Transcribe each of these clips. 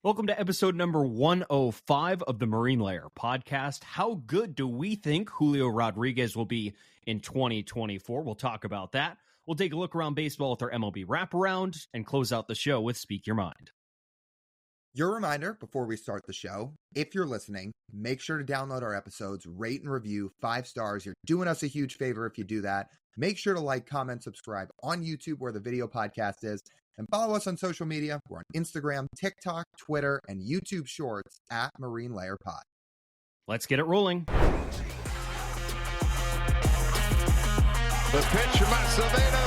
Welcome to episode number 105 of the Marine Layer podcast. How good do we think Julio Rodriguez will be in 2024? We'll talk about that. We'll take a look around baseball with our MLB Wraparound and close out the show with Speak Your Mind. Your reminder before we start the show, if you're listening, make sure to download our episodes, rate and review 5 stars. You're doing us a huge favor if you do that. Make sure to like, comment, subscribe on YouTube where the video podcast is, and follow us on social media. We're on Instagram, TikTok, Twitter, and YouTube Shorts at Marine Layer Pod. Let's get it rolling. The pitch from Acevedo.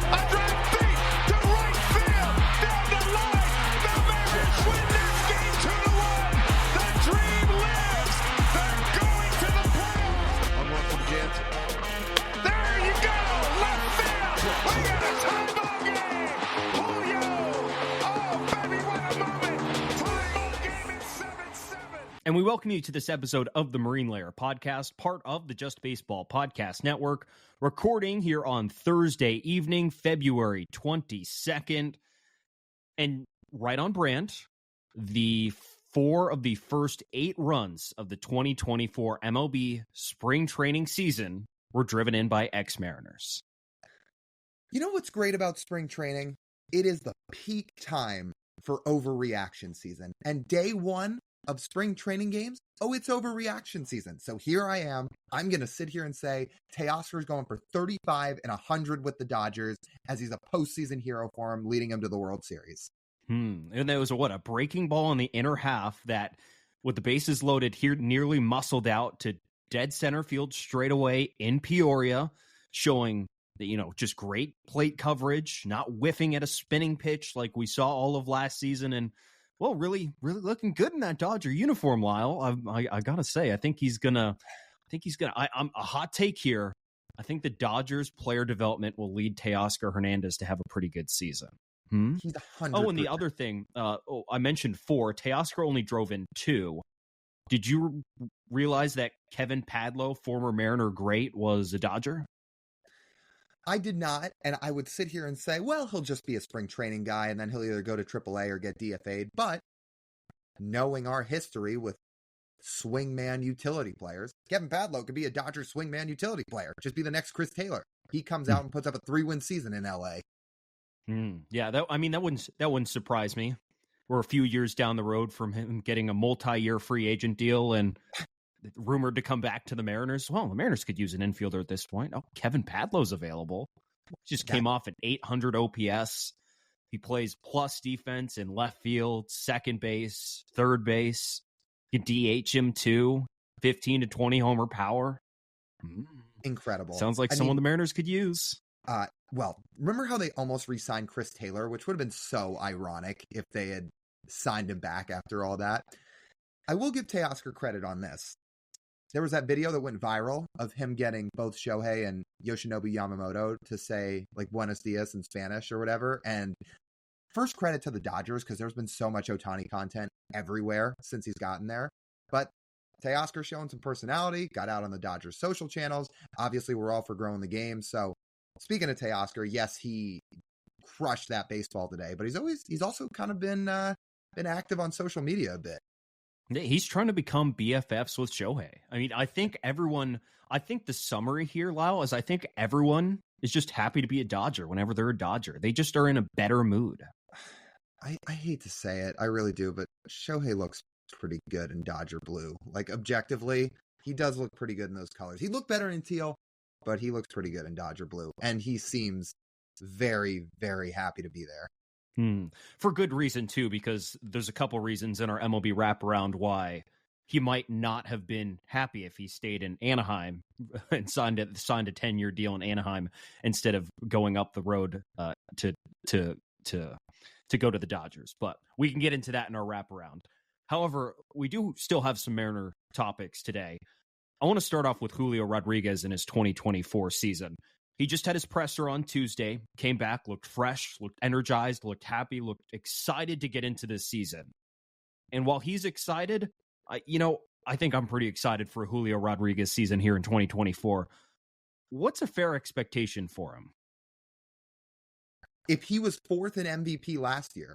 A drive deep to right field. Down the line. The Mariners win this game 2-1. The dream lives. They're going to the playoffs. On one from Jansen. There you go. Left field. We got a tie ball game. Julio. Oh, baby, what a moment. Tie ball game at 7-7. And we welcome you to this episode of the Marine Layer podcast, part of the Just Baseball Podcast Network, recording here on Thursday evening, February 22nd. And right on brand, the 4 of the first 8 runs of the 2024 MLB spring training season were driven in by ex-Mariners. You know what's great about spring training? It is the peak time for overreaction season. And day 1 of spring training games, it's overreaction season. So here I am. I'm going to sit here and say Teoscar's going for 35 and 100 with the Dodgers as he's a postseason hero for him, leading him to the World Series. And there was a breaking ball in the inner half that, with the bases loaded here, nearly muscled out to dead center field straight away in Peoria, showing that, just great plate coverage, not whiffing at a spinning pitch like we saw all of last season. And, well, really, really looking good in that Dodger uniform, Lyle. I gotta say, I'm a hot take here. I think the Dodgers player development will lead Teoscar Hernandez to have a pretty good season. He's 100%. Oh, and the other thing, I mentioned 4. Teoscar only drove in 2. Did you realize that Kevin Padlo, former Mariner great, was a Dodger? I did not, and I would sit here and say, well, he'll just be a spring training guy, and then he'll either go to AAA or get DFA'd. But knowing our history with swingman utility players, Kevin Padlo could be a Dodger swingman utility player. Just be the next Chris Taylor. He comes out and puts up a 3-win season in LA. Yeah, that wouldn't surprise me. We're a few years down the road from him getting a multi-year free agent deal and rumored to come back to the Mariners. Well, the Mariners could use an infielder at this point. Oh, Kevin Padlo's available. Just came off an 800 OPS. He plays plus defense in left field, second base, third base. You DH him too. 15 to 20 homer power. Incredible. Sounds like someone the Mariners could use. Well, remember how they almost re-signed Chris Taylor, which would have been so ironic if they had signed him back after all that. I will give Teoscar credit on this. There was that video that went viral of him getting both Shohei and Yoshinobu Yamamoto to say, like, Buenos Dias in Spanish or whatever. And first credit to the Dodgers, because there's been so much Ohtani content everywhere since he's gotten there. But Teoscar showing some personality, got out on the Dodgers social channels. Obviously, we're all for growing the game. So speaking of Teoscar, yes, he crushed that baseball today, but he's also kind of been active on social media a bit. He's trying to become BFFs with Shohei. I mean, I think the summary here, Lyle, is I think everyone is just happy to be a Dodger whenever they're a Dodger. They just are in a better mood. I hate to say it, I really do, but Shohei looks pretty good in Dodger blue. Like, objectively, he does look pretty good in those colors. He looked better in teal, but he looks pretty good in Dodger blue. And he seems very, very happy to be there. For good reason, too, because there's a couple reasons in our MLB Wraparound why he might not have been happy if he stayed in Anaheim and signed a 10-year deal in Anaheim instead of going up the road to go to the Dodgers. But we can get into that in our Wraparound. However, we do still have some Mariner topics today. I want to start off with Julio Rodriguez in his 2024 season. He just had his presser on Tuesday, came back, looked fresh, looked energized, looked happy, looked excited to get into this season. And while he's excited, I think I'm pretty excited for Julio Rodriguez season here in 2024. What's a fair expectation for him? If he was 4th in MVP last year,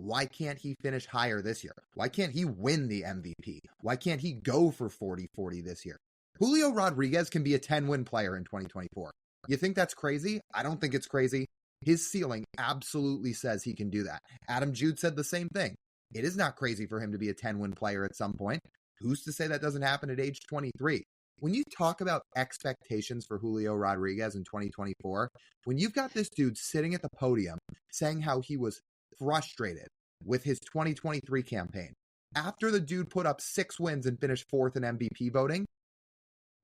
Why can't he finish higher this year? Why can't he win the MVP? Why can't he go for 40-40 this year? Julio Rodriguez can be a 10-win player in 2024. You think that's crazy? I don't think it's crazy. His ceiling absolutely says he can do that. Adam Jude said the same thing. It is not crazy for him to be a 10-win player at some point. Who's to say that doesn't happen at age 23? When you talk about expectations for Julio Rodriguez in 2024, when you've got this dude sitting at the podium saying how he was frustrated with his 2023 campaign, after the dude put up 6 wins and finished 4th in MVP voting,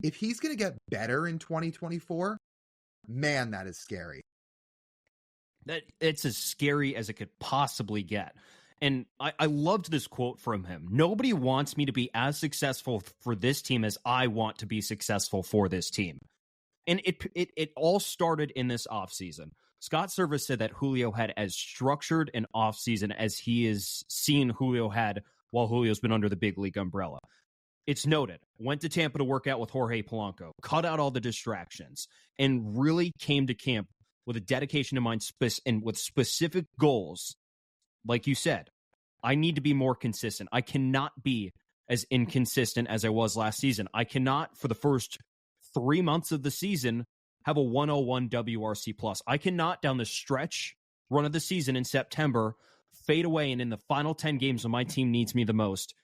if he's going to get better in 2024, man, that is scary. It's as scary as it could possibly get. And I loved this quote from him. Nobody wants me to be as successful for this team as I want to be successful for this team. And it all started in this offseason. Scott Service said that Julio had as structured an offseason as he has seen Julio had while Julio's been under the big league umbrella. It's noted, went to Tampa to work out with Jorge Polanco, cut out all the distractions, and really came to camp with a dedication in mind and with specific goals. Like you said, I need to be more consistent. I cannot be as inconsistent as I was last season. I cannot, for the first 3 months of the season, have a 101 WRC plus. I cannot, down the stretch run of the season in September, fade away and in the final 10 games when my team needs me the most,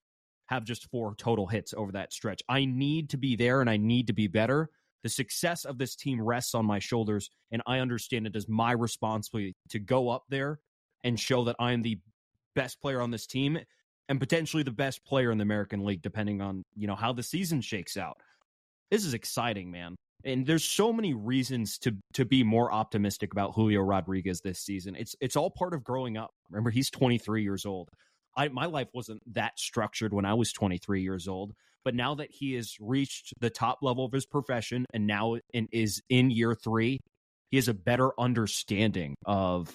have just 4 total hits over that stretch. I need to be there and I need to be better. The success of this team rests on my shoulders, and I understand it as my responsibility to go up there and show that I'm the best player on this team and potentially the best player in the American League, depending on, how the season shakes out. This is exciting, man. And there's so many reasons to be more optimistic about Julio Rodriguez this season. It's all part of growing up. Remember, he's 23 years old. My life wasn't that structured when I was 23 years old, but now that he has reached the top level of his profession and now is in year 3, he has a better understanding of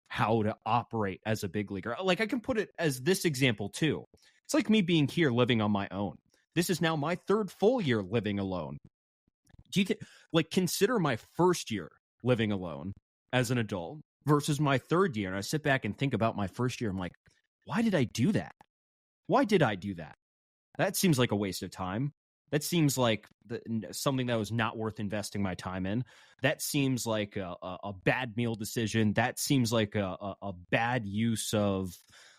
how to operate as a big leaguer. Like, I can put it as this example too. It's like me being here living on my own. This is now my 3rd full year living alone. Do you consider my first year living alone as an adult versus my 3rd year? And I sit back and think about my first year. I'm like, why did I do that? Why did I do that? That seems like a waste of time. That seems like something that was not worth investing my time in. That seems like a bad meal decision. That seems like a bad use of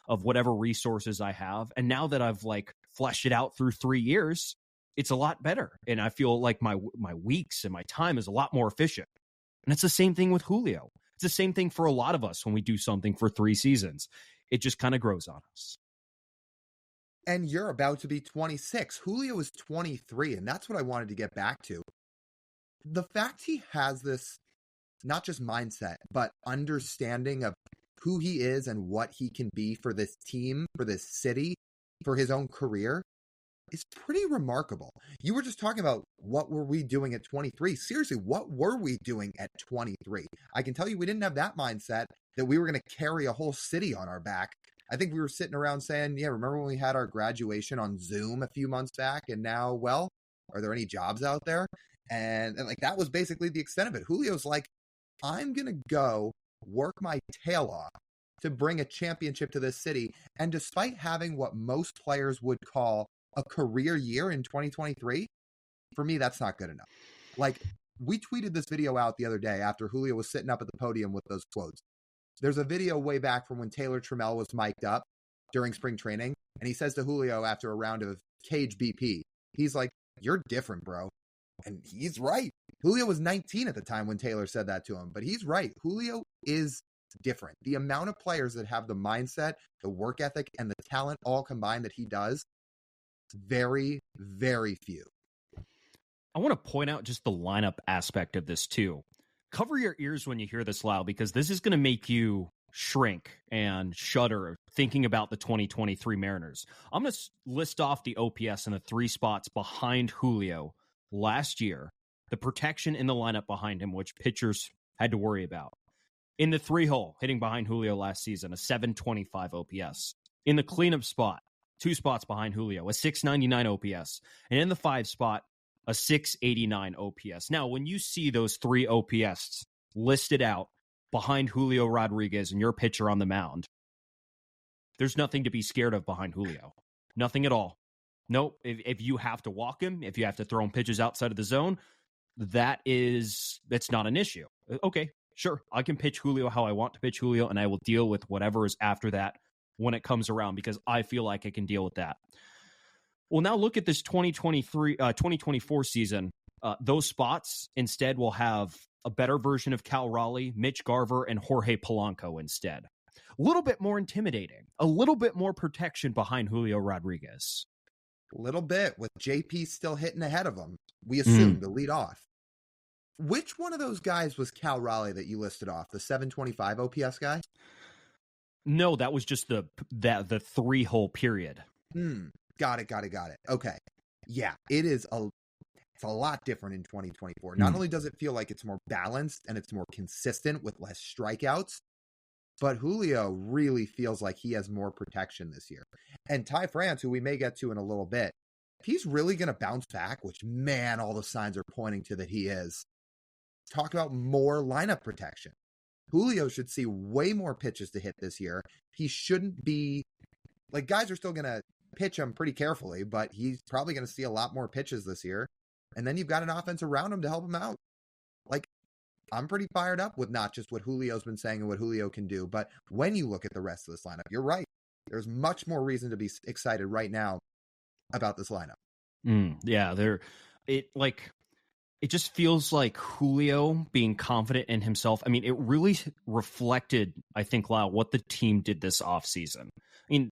whatever resources I have. And now that I've fleshed it out through 3 years, it's a lot better. And I feel like my weeks and my time is a lot more efficient. And it's the same thing with Julio. It's the same thing for a lot of us when we do something for 3 seasons. It just kind of grows on us. And you're about to be 26. Julio is 23, and that's what I wanted to get back to. The fact he has this, not just mindset, but understanding of who he is and what he can be for this team, for this city, for his own career, is pretty remarkable. You were just talking about what were we doing at 23. Seriously, what were we doing at 23? I can tell you we didn't have that mindset that we were going to carry a whole city on our back. I think we were sitting around saying, yeah, remember when we had our graduation on Zoom a few months back? And now, well, are there any jobs out there? And that was basically the extent of it. Julio's like, I'm going to go work my tail off to bring a championship to this city. And despite having what most players would call a career year in 2023, for me, that's not good enough. We tweeted this video out the other day after Julio was sitting up at the podium with those quotes. There's a video way back from when Taylor Trammell was mic'd up during spring training, and he says to Julio after a round of cage BP, he's like, you're different, bro. And he's right. Julio was 19 at the time when Taylor said that to him, but he's right. Julio is different. The amount of players that have the mindset, the work ethic, and the talent all combined that he does, very, very few. I want to point out just the lineup aspect of this too. Cover your ears when you hear this, Lyle, because this is going to make you shrink and shudder thinking about the 2023 Mariners. I'm going to list off the OPS in the 3 spots behind Julio last year, the protection in the lineup behind him, which pitchers had to worry about. In the 3-hole, hitting behind Julio last season, a 725 OPS. In the cleanup spot, 2 spots behind Julio, a 699 OPS. And in the 5 spot, a 689 OPS. Now, when you see those 3 OPS listed out behind Julio Rodriguez and your pitcher on the mound, There's nothing to be scared of behind Julio. Nothing at all. Nope. If you have to walk him, if you have to throw him pitches outside of the zone, that's not an issue. Okay, sure. I can pitch Julio how I want to pitch Julio, and I will deal with whatever is after that when it comes around, because I feel like I can deal with that. Well, now look at this 2024 season. Those spots instead will have a better version of Cal Raleigh, Mitch Garver, and Jorge Polanco instead. A little bit more intimidating, a little bit more protection behind Julio Rodriguez. A little bit, with JP still hitting ahead of him, we assume, to lead off. Which one of those guys was Cal Raleigh that you listed off? The 725 OPS guy? No, that was just the 3-hole period. Got it. Okay. Yeah, it's a lot different in 2024. Not only does it feel like it's more balanced and it's more consistent with less strikeouts, but Julio really feels like he has more protection this year. And Ty France, who we may get to in a little bit, if he's really going to bounce back, which, man, all the signs are pointing to that he is, talk about more lineup protection. Julio should see way more pitches to hit this year. He shouldn't be, like, guys are still going to pitch him pretty carefully, but he's probably going to see a lot more pitches this year. And then you've got an offense around him to help him out. Like, I'm pretty fired up with not just what Julio's been saying and what Julio can do, but when you look at the rest of this lineup, you're right. There's much more reason to be excited right now about this lineup. Yeah, it just feels like Julio being confident in himself. I mean, it really reflected, I think, Lyle, what the team did this offseason. I mean,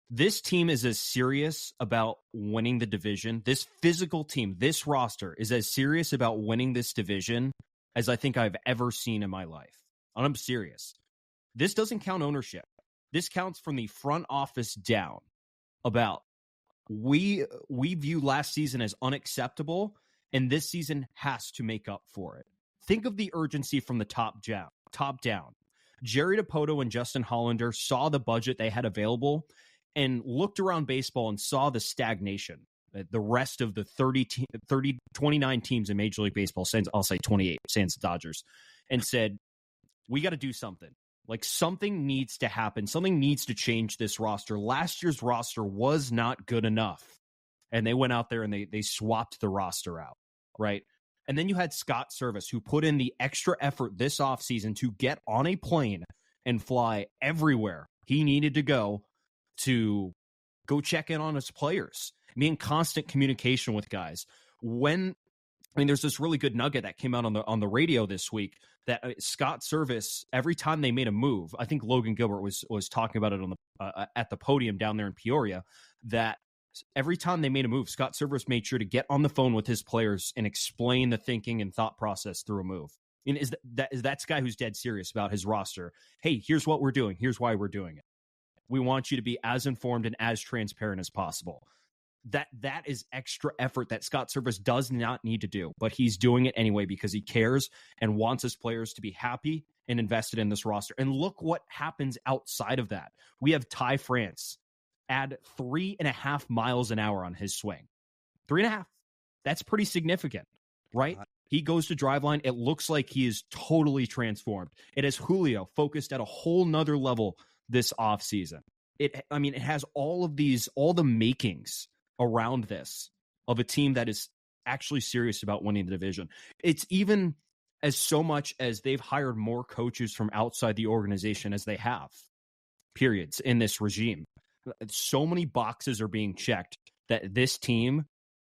this team is as serious about winning the division. This physical team, this roster, is as serious about winning this division as I think I've ever seen in my life. And I'm serious. This doesn't count ownership. This counts from the front office down. About we view last season as unacceptable, and this season has to make up for it. Think of the urgency from the top down. Jerry Dipoto and Justin Hollander saw the budget they had available and looked around baseball and saw the stagnation. The rest of the 29 teams in Major League Baseball, I'll say 28, sans Dodgers, and said, we got to do something. Like, something needs to happen. Something needs to change this roster. Last year's roster was not good enough. And they went out there and they swapped the roster out, right? And then you had Scott Service, who put in the extra effort this offseason to get on a plane and fly everywhere he needed to go check in on his players, be in constant communication with guys. There's this really good nugget that came out on the radio this week that Scott Service, every time they made a move, I think Logan Gilbert was talking about it on the at the podium down there in Peoria, that every time they made a move, Scott Service made sure to get on the phone with his players and explain the thinking and thought process through a move. And that's a guy who's dead serious about his roster. Hey, here's what we're doing. Here's why we're doing it. We want you to be as informed and as transparent as possible. That is extra effort that Scott Service does not need to do, but he's doing it anyway because he cares and wants his players to be happy and invested in this roster. And look what happens outside of that. We have Ty France add 3.5 miles an hour on his swing. 3.5. That's pretty significant, right? He goes to driveline. It looks like he is totally transformed. It has Julio focused at a whole nother level this offseason. It has all the makings around this of a team that is actually serious about winning the division. It's even as so much as they've hired more coaches from outside the organization as they have, periods, in this regime. So many boxes are being checked that this team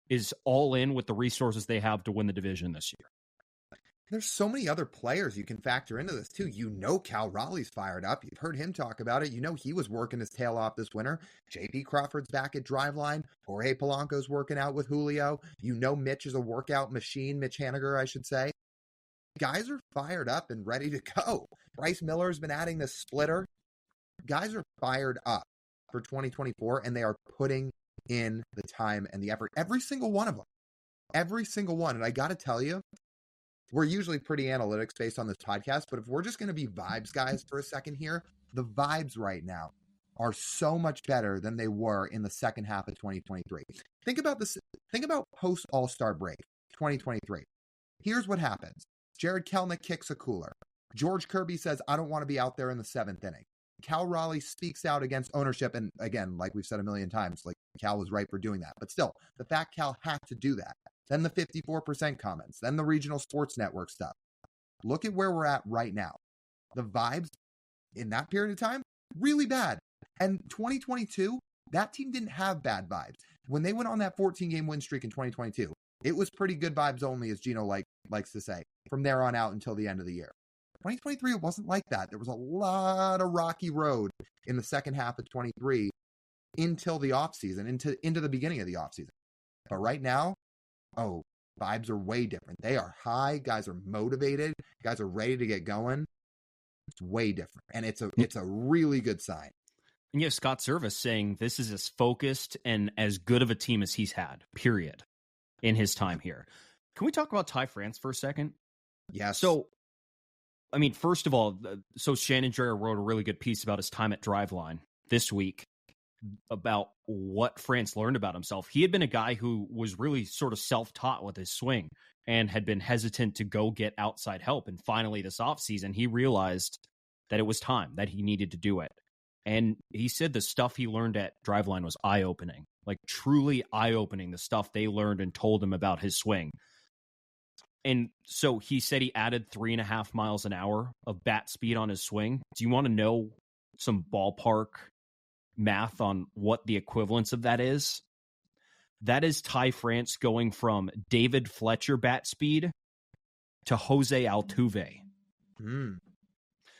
is all in with the resources they have to win the division this year. There's so many other players you can factor into this too. Cal Raleigh's fired up. You've heard him talk about it. He was working his tail off this winter. JP Crawford's back at driveline. Jorge Polanco's working out with Julio. Mitch is a workout machine. Mitch Haniger, I should say. Guys are fired up and ready to go. Bryce Miller's been adding this splitter. Guys are fired up for 2024, and they are putting in the time and the effort. Every single one of them. Every single one. And I got to tell you, we're usually pretty analytics based on this podcast, but if we're just going to be vibes guys for a second here, the vibes right now are so much better than they were in the second half of 2023. Think about this. Think about post All-Star break 2023. Here's what happens. Jared Kelenic kicks a cooler. George Kirby says, I don't want to be out there in the 7th inning. Cal Raleigh speaks out against ownership. And again, like we've said a million times, like Cal was right for doing that. But still, the fact Cal had to do that. Then the 54% comments, then the regional sports network stuff. Look at where we're at right now. The vibes in that period of time, really bad. And 2022, that team didn't have bad vibes. When they went on that 14-game win streak in 2022, it was pretty good vibes only, as Gino likes to say, from there on out until the end of the year. 2023, it wasn't like that. There was a lot of rocky road in the second half of 23 until the offseason, into the beginning of the offseason. But right now, vibes are way different. They are high. Guys are motivated. Guys are ready to get going. It's way different. And it's a really good sign. And you have Scott Servais saying this is as focused and as good of a team as he's had, period, in his time here. Can we talk about Ty France for a second? Yes. So, I mean, first of all, so Shannon Dreyer wrote a really good piece about his time at Driveline this week about what France learned about himself. He had been a guy who was really sort of self-taught with his swing and had been hesitant to go get outside help. And finally, this offseason, he realized that it was time, that he needed to do it. And he said the stuff he learned at Driveline was eye-opening, like truly eye-opening, the stuff they learned and told him about his swing. And so he said he added 3.5 miles an hour of bat speed on his swing. Do you want to know some ballpark math on what the equivalence of that is? That is Ty France going from David Fletcher bat speed to Jose Altuve.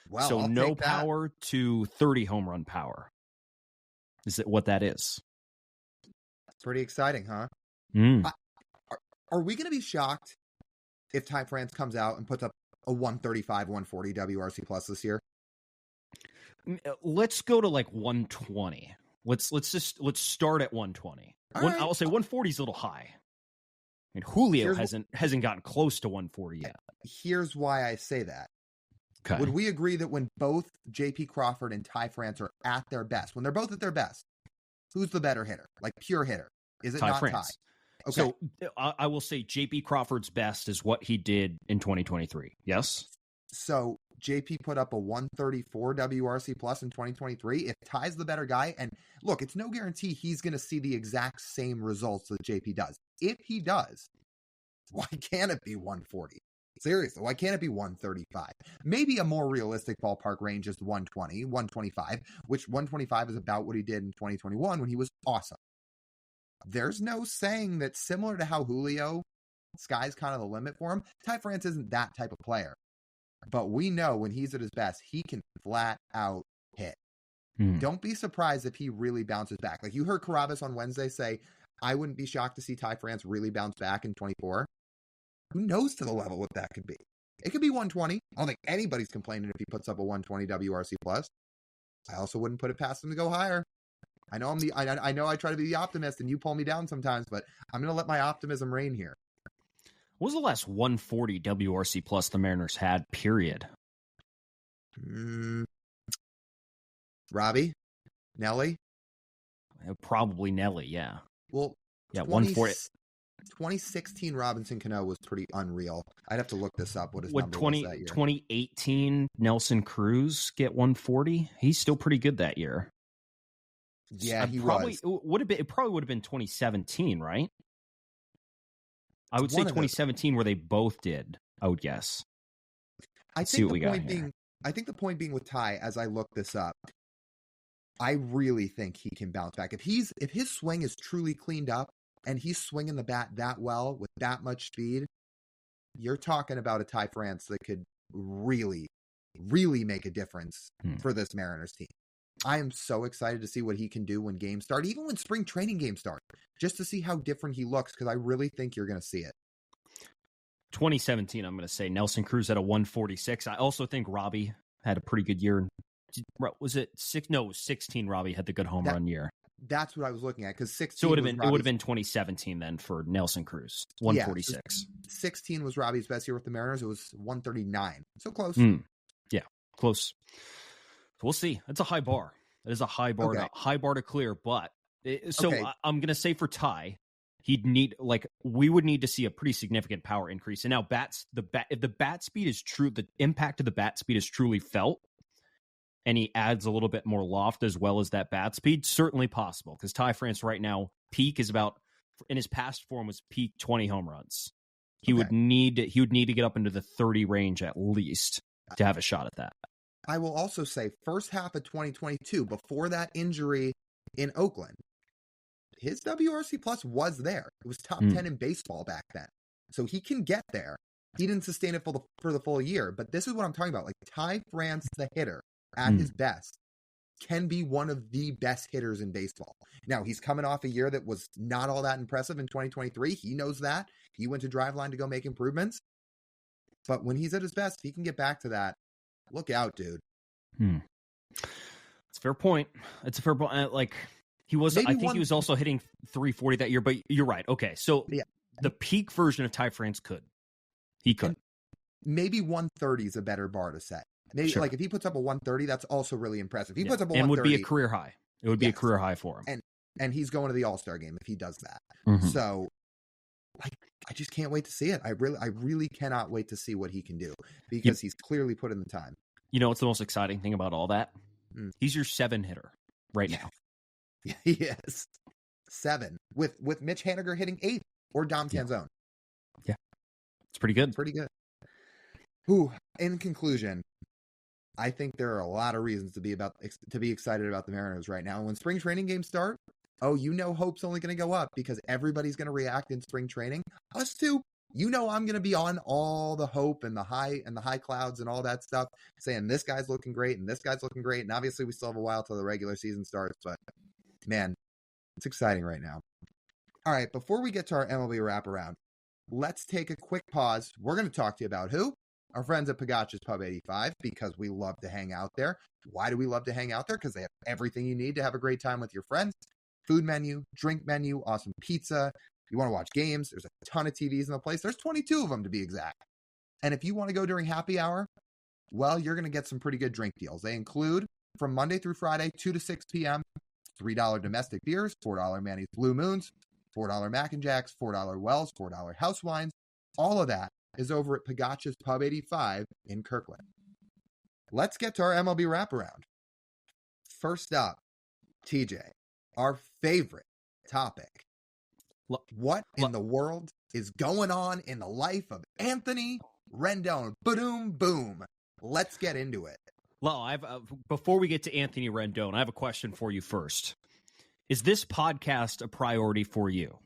Well, so I'll no take that. power to 30 home run power. Is it what that is? That's pretty exciting, huh? Are we going to be shocked if Ty France comes out and puts up a 135, 140 WRC plus this year? Let's go to like 120. Let's start at 120. Right. I'll say 140 is a little high. I mean, Julio hasn't gotten close to 140 yet. Here's why I say that. Okay. Would we agree that when both J.P. Crawford and Ty France are at their best, when they're both at their best, who's the better hitter? Like pure hitter? Is it Ty not France. Ty? Okay. So I will say J.P. Crawford's best is what he did in 2023. Yes? So JP put up a 134 WRC plus in 2023. If Ty's the better guy, and look, it's no guarantee he's going to see the exact same results that JP does. If he does, why can't it be 140? Seriously, why can't it be 135? Maybe a more realistic ballpark range is 120, 125, which 125 is about what he did in 2021 when he was awesome. There's no saying that, similar to how Julio, sky's kind of the limit for him, Ty France isn't that type of player. But we know when he's at his best, he can flat out hit. Don't be surprised if he really bounces back. Like you heard Carabas on Wednesday say, I wouldn't be shocked to see Ty France really bounce back in 24. Who knows to the level what that could be? It could be 120. I don't think anybody's complaining if he puts up a 120 WRC plus. I also wouldn't put it past him to go higher. I know I know I try to be the optimist and you pull me down sometimes, but I'm going to let my optimism reign here. What was the last 140 WRC plus the Mariners had, period? Robbie? Nelly? Probably Nelly, yeah. Well, yeah, 140. 2016 Robinson Cano was pretty unreal. I'd have to look this up. What his Would number was that year? 2018 Nelson Cruz get 140? He's still pretty good that year. Yeah, he probably was. It probably would have been 2017, right? I would say 2017 where they both did, I would guess. I think the point being with Ty, as I look this up, I really think he can bounce back. If his swing is truly cleaned up and he's swinging the bat that well with that much speed, you're talking about a Ty France that could really, really make a difference for this Mariners team. I am so excited to see what he can do when games start, even when spring training games start, just to see how different he looks, because I really think you're going to see it. 2017, I'm going to say Nelson Cruz at a 146. I also think Robbie had a pretty good year. Was it 16? Robbie had the good home run year. That's what I was looking at, because 16. So it would have been 2017 then for Nelson Cruz, 146. Yeah, 16 was Robbie's best year with the Mariners. It was 139. So close. Yeah, close. We'll see. It's a high bar. It is a high bar, high bar to clear. But I'm going to say for Ty, we would need to see a pretty significant power increase. And now if the bat speed is true, the impact of the bat speed is truly felt. and he adds a little bit more loft as well as that bat speed, certainly possible. Because Ty France right now, peak is about, in his past form, was peak 20 home runs. He would need to get up into the 30 range at least to have a shot at that. I will also say first half of 2022, before that injury in Oakland, his WRC plus was there. It was top 10 in baseball back then. So he can get there. He didn't sustain it for the full year, but this is what I'm talking about. Like Ty France, the hitter at his best, can be one of the best hitters in baseball. Now, he's coming off a year that was not all that impressive in 2023. He knows that. He went to Driveline to go make improvements. But when he's at his best, he can get back to that. Look out, dude. It's a fair point. It's a fair point. Like he was, I think he was also hitting 340 that year, but you're right. Okay. So the peak version of Ty France he could. Maybe 130 is a better bar to set. Maybe like if he puts up a 130, that's also really impressive. If he puts up a 130, and would be a career high. It would be a career high for him. And he's going to the All-Star game if he does that. So I just can't wait to see it. I really cannot wait to see what he can do because he's clearly put in the time. You know what's the most exciting thing about all that? He's your 7 hitter right now. Yeah, he is 7 with Mitch Haniger hitting 8 or Dom Tanzone. Yeah, it's pretty good. Pretty good. Who, in conclusion, I think there are a lot of reasons to be excited about the Mariners right now. And when spring training games start, hope's only going to go up because everybody's going to react in spring training. Us too. I'm going to be on all the hope and the high clouds and all that stuff, saying this guy's looking great and this guy's looking great. And obviously we still have a while till the regular season starts, but man, it's exciting right now. All right, before we get to our MLB wraparound, let's take a quick pause. We're going to talk to you about who? Our friends at Pagacci's Pub 85, because we love to hang out there. Why do we love to hang out there? Because they have everything you need to have a great time with your friends. Food menu, drink menu, awesome pizza. You want to watch games, there's a ton of TVs in the place. There's 22 of them to be exact. And if you want to go during happy hour, well, you're going to get some pretty good drink deals. They include, from Monday through Friday, 2 to 6 p.m., $3 domestic beers, $4 Manny's Blue Moons, $4 Mac and Jacks, $4 Wells, $4 house wines. All of that is over at Pagacci's Pub 85 in Kirkland. Let's get to our MLB wraparound. First up, TJ, our favorite topic. What in the world is going on in the life of Anthony Rendon? Boom, boom. Let's get into it. Well, before we get to Anthony Rendon, I have a question for you first. Is this podcast a priority for you?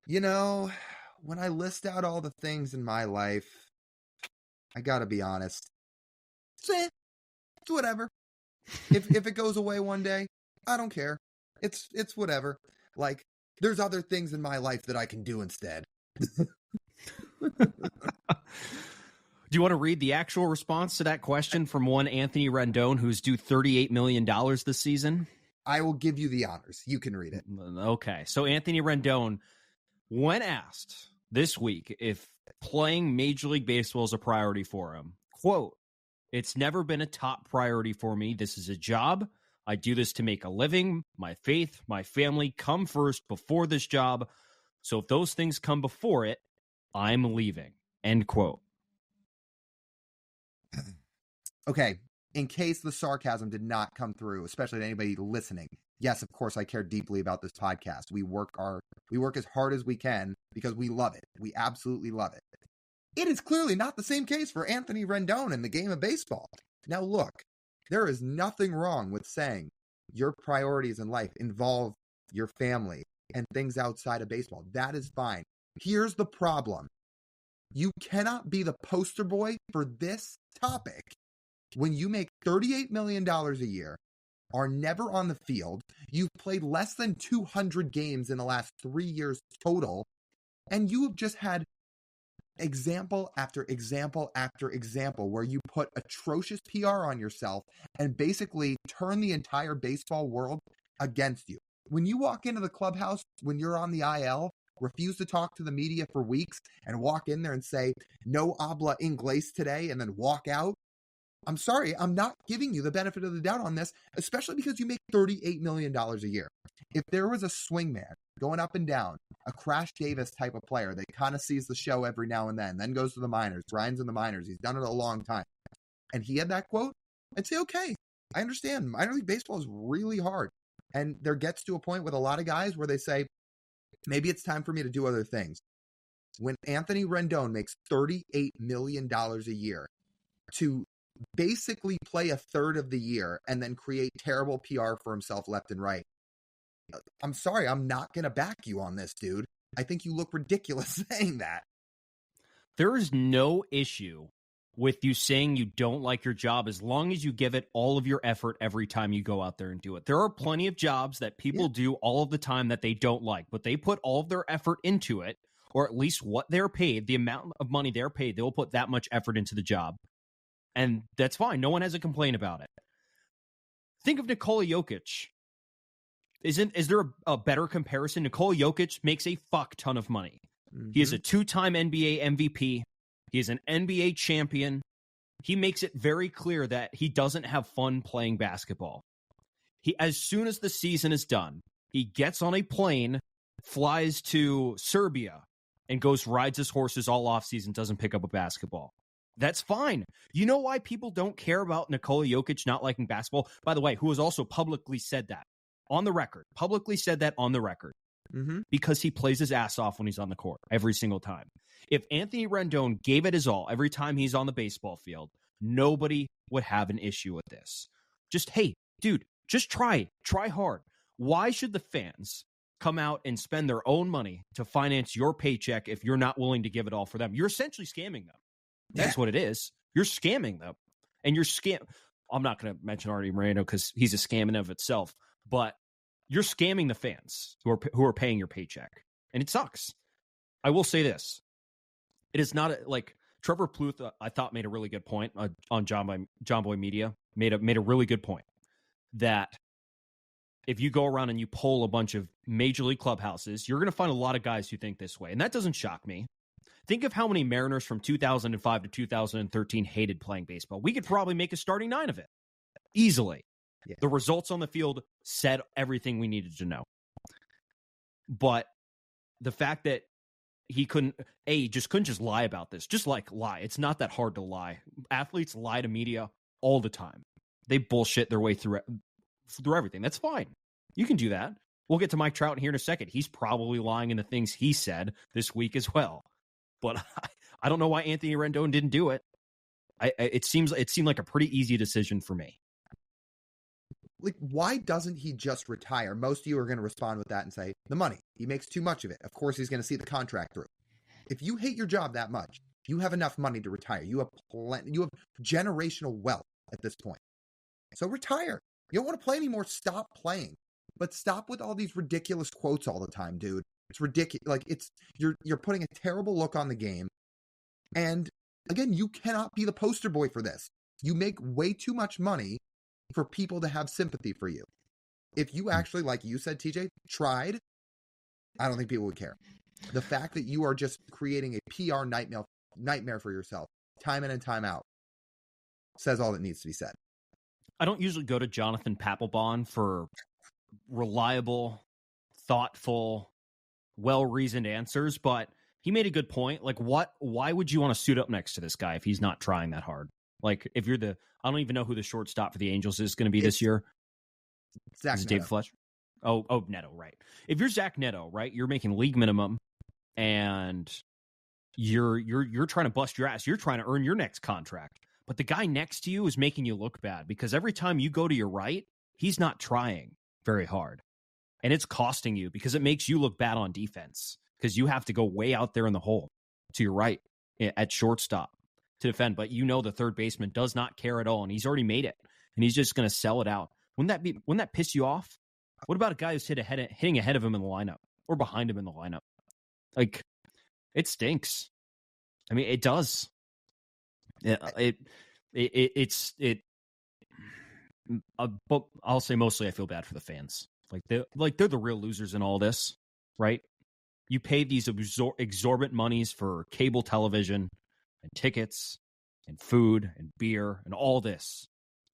When I list out all the things in my life, I gotta be honest. It's whatever. If it goes away one day, I don't care. It's whatever. Like, there's other things in my life that I can do instead. Do you want to read the actual response to that question from one Anthony Rendon, who's due $38 million this season? I will give you the honors. You can read it. Okay. So Anthony Rendon, when asked this week if playing Major League Baseball is a priority for him, quote, "It's never been a top priority for me. This is a job. I do this to make a living. My faith, my family come first before this job. So if those things come before it, I'm leaving." End quote. Okay. In case the sarcasm did not come through, especially to anybody listening, yes, of course, I care deeply about this podcast. We work as hard as we can because we love it. We absolutely love it. It is clearly not the same case for Anthony Rendon in the game of baseball. Now, look, there is nothing wrong with saying your priorities in life involve your family and things outside of baseball. That is fine. Here's the problem. You cannot be the poster boy for this topic when you make $38 million a year, are never on the field, you've played less than 200 games in the last 3 years total, and you have just had example after example after example where you put atrocious PR on yourself and basically turn the entire baseball world against you. When you walk into the clubhouse, when you're on the IL, refuse to talk to the media for weeks and walk in there and say, "No habla inglés today," and then walk out, I'm sorry, I'm not giving you the benefit of the doubt on this, especially because you make $38 million a year. If there was a swingman going up and down, a Crash Davis type of player that kind of sees the show every now and then goes to the minors, grinds in the minors, he's done it a long time, and he had that quote, I'd say, okay, I understand. Minor league baseball is really hard. And there gets to a point with a lot of guys where they say, maybe it's time for me to do other things. When Anthony Rendon makes $38 million a year to basically play a third of the year and then create terrible PR for himself left and right, I'm sorry, I'm not going to back you on this, dude. I think you look ridiculous saying that. There is no issue with you saying you don't like your job as long as you give it all of your effort every time you go out there and do it. There are plenty of jobs that people do all of the time that they don't like, but they put all of their effort into it, or at least what they're paid, the amount of money they're paid, they'll put that much effort into the job. And that's fine. No one has a complaint about it. Think of Nikola Jokic. Is there a better comparison? Nikola Jokic makes a fuck ton of money. Mm-hmm. He is a 2-time NBA MVP. He is an NBA champion. He makes it very clear that he doesn't have fun playing basketball. As soon as the season is done, he gets on a plane, flies to Serbia, and rides his horses all offseason, doesn't pick up a basketball. That's fine. You know why people don't care about Nikola Jokic not liking basketball? By the way, who has also publicly said that on the record, Mm-hmm. Because he plays his ass off when he's on the court every single time. If Anthony Rendon gave it his all every time he's on the baseball field, nobody would have an issue with this. Just, hey, dude, just try hard. Why should the fans come out and spend their own money to finance your paycheck if you're not willing to give it all for them? You're essentially scamming them. That's what it is. You're scamming them. And I'm not going to mention Artie Moreno because he's a scam in of itself, but you're scamming the fans who are paying your paycheck. And it sucks. I will say this. It is not like Trevor Plouffe, I thought, made a really good point on John Boy Media, made a really good point that if you go around and you poll a bunch of major league clubhouses, you're going to find a lot of guys who think this way. And that doesn't shock me. Think of how many Mariners from 2005 to 2013 hated playing baseball. We could probably make a starting 9 of it easily. Yeah. The results on the field said everything we needed to know. But the fact that he couldn't just lie about this. Just lie. It's not that hard to lie. Athletes lie to media all the time. They bullshit their way through everything. That's fine. You can do that. We'll get to Mike Trout here in a second. He's probably lying in the things he said this week as well. But I don't know why Anthony Rendon didn't do it. It seemed like a pretty easy decision for me. Like, why doesn't he just retire? Most of you are going to respond with that and say, the money. He makes too much of it. Of course, he's going to see the contract through. If you hate your job that much, you have enough money to retire. You have generational wealth at this point. So retire. You don't want to play anymore. Stop playing. But stop with all these ridiculous quotes all the time, dude. It's ridiculous. Like, you're putting a terrible look on the game. And again, you cannot be the poster boy for this. You make way too much money for people to have sympathy for you. If you actually, like you said, TJ, tried, I don't think people would care. The fact that you are just creating a PR nightmare for yourself, time in and time out, says all that needs to be said. I don't usually go to Jonathan Papelbon for reliable, thoughtful, well-reasoned answers, but he made a good point. Like, why would you want to suit up next to this guy if he's not trying that hard? Like, if you're I don't even know who the shortstop for the Angels is going to be this year. Zach Is it Dave Fletcher? Oh, Neto, right. If you're Zach Neto, right, you're making league minimum, and you're trying to bust your ass. You're trying to earn your next contract. But the guy next to you is making you look bad because every time you go to your right, he's not trying very hard. And it's costing you because it makes you look bad on defense because you have to go way out there in the hole to your right at shortstop to defend. But you know the third baseman does not care at all, and he's already made it, and he's just going to sell it out. Wouldn't that piss you off? What about a guy who's hitting ahead of him in the lineup or behind him in the lineup? Like, it stinks. I mean, it does. But I'll say mostly I feel bad for the fans. They're the real losers in all this, right? You pay these exorbitant monies for cable television and tickets and food and beer and all this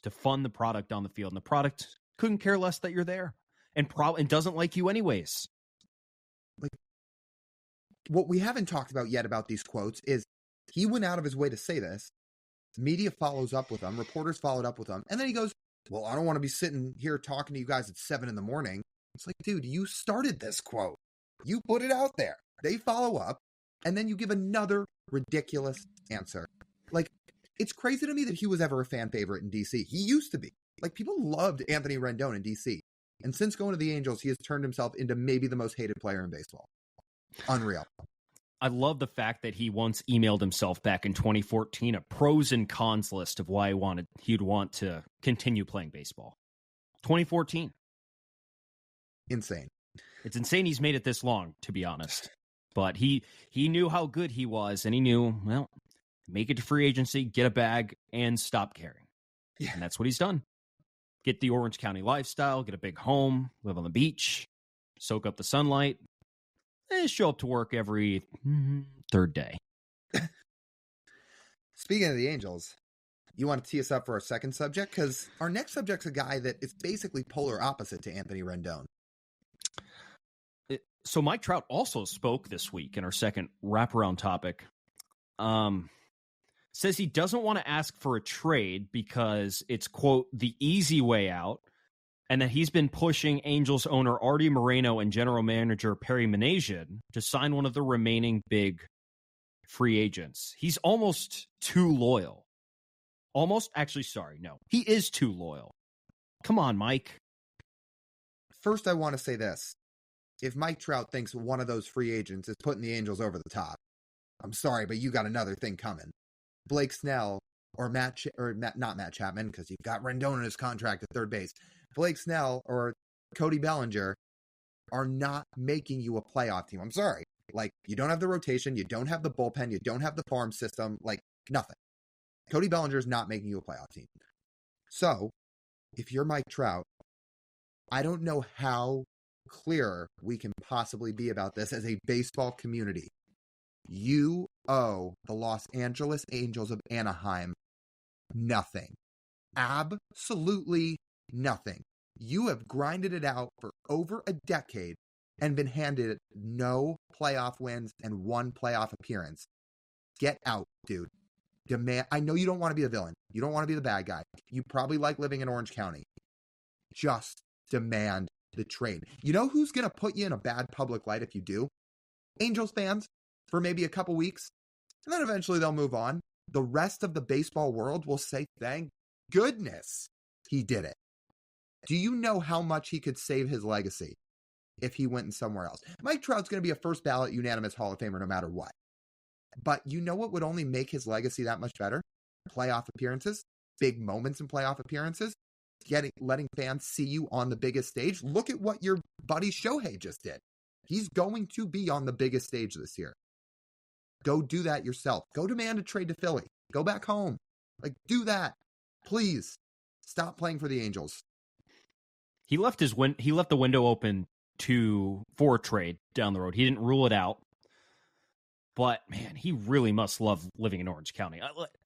to fund the product on the field, and the product couldn't care less that you're there and doesn't like you anyways. Like, what we haven't talked about yet about these quotes is he went out of his way to say this, Media follows up with him. Reporters followed up with him. And then he goes, well, I don't want to be sitting here talking to you guys at 7 a.m. It's like, dude, you started this quote. You put it out there. They follow up. And then you give another ridiculous answer. Like, it's crazy to me that he was ever a fan favorite in DC. He used to be. Like, people loved Anthony Rendon in DC. And since going to the Angels, he has turned himself into maybe the most hated player in baseball. Unreal. I love the fact that he once emailed himself back in 2014 a pros and cons list of why he'd want to continue playing baseball. 2014. Insane. It's insane he's made it this long, to be honest. But he knew how good he was, and he knew, well, make it to free agency, get a bag, and stop caring. Yeah. And that's what he's done. Get the Orange County lifestyle, get a big home, live on the beach, soak up the sunlight, and show up to work every third day. Speaking of the Angels, you want to tee us up for our second subject? Because our next subject's a guy that is basically polar opposite to Anthony Rendon. So Mike Trout also spoke this week in our second wraparound topic. Says he doesn't want to ask for a trade because it's, quote, the easy way out, and that he's been pushing Angels owner Artie Moreno and general manager Perry Minasian to sign one of the remaining big free agents. He's almost too loyal. He is too loyal. Come on, Mike. First, I want to say this. If Mike Trout thinks one of those free agents is putting the Angels over the top, I'm sorry, but you got another thing coming. Blake Snell or not Matt Chapman, because you've got Rendon in his contract at third base. Blake Snell or Cody Bellinger are not making you a playoff team. I'm sorry. Like, you don't have the rotation, you don't have the bullpen, you don't have the farm system, like, nothing. Cody Bellinger is not making you a playoff team. So, if you're Mike Trout, I don't know how clear we can possibly be about this as a baseball community. You owe the Los Angeles Angels of Anaheim nothing. Absolutely nothing. You have grinded it out for over a decade and been handed no playoff wins and one playoff appearance. Get out, dude. Demand. I know you don't want to be the villain. You don't want to be the bad guy. You probably like living in Orange County. Just demand the trade. You know who's going to put you in a bad public light if you do? Angels fans for maybe a couple weeks, and then eventually they'll move on. The rest of the baseball world will say, thank goodness he did it. Do you know how much he could save his legacy if he went in somewhere else? Mike Trout's going to be a first ballot unanimous Hall of Famer no matter what. But you know what would only make his legacy that much better? Playoff appearances, big moments in playoff appearances, letting fans see you on the biggest stage. Look at what your buddy Shohei just did. He's going to be on the biggest stage this year. Go do that yourself. Go demand a trade to Philly. Go back home. Like, do that. Please. Stop playing for the Angels. He left the window open for a trade down the road. He didn't rule it out. But, man, he really must love living in Orange County.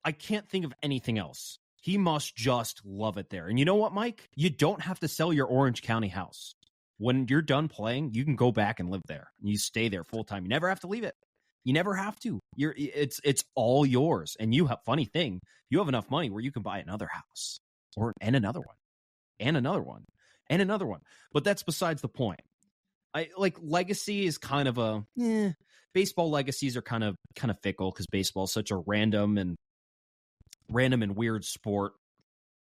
I can't think of anything else. He must just love it there. And you know what, Mike? You don't have to sell your Orange County house. When you're done playing, you can go back and live there. And you stay there full time. You never have to leave it. You never have to. It's all yours. And you have enough money where you can buy another house and another one and another one and another one. But that's besides the point. Legacy is kind of baseball legacies are kind of fickle because baseball is such a random and weird sport.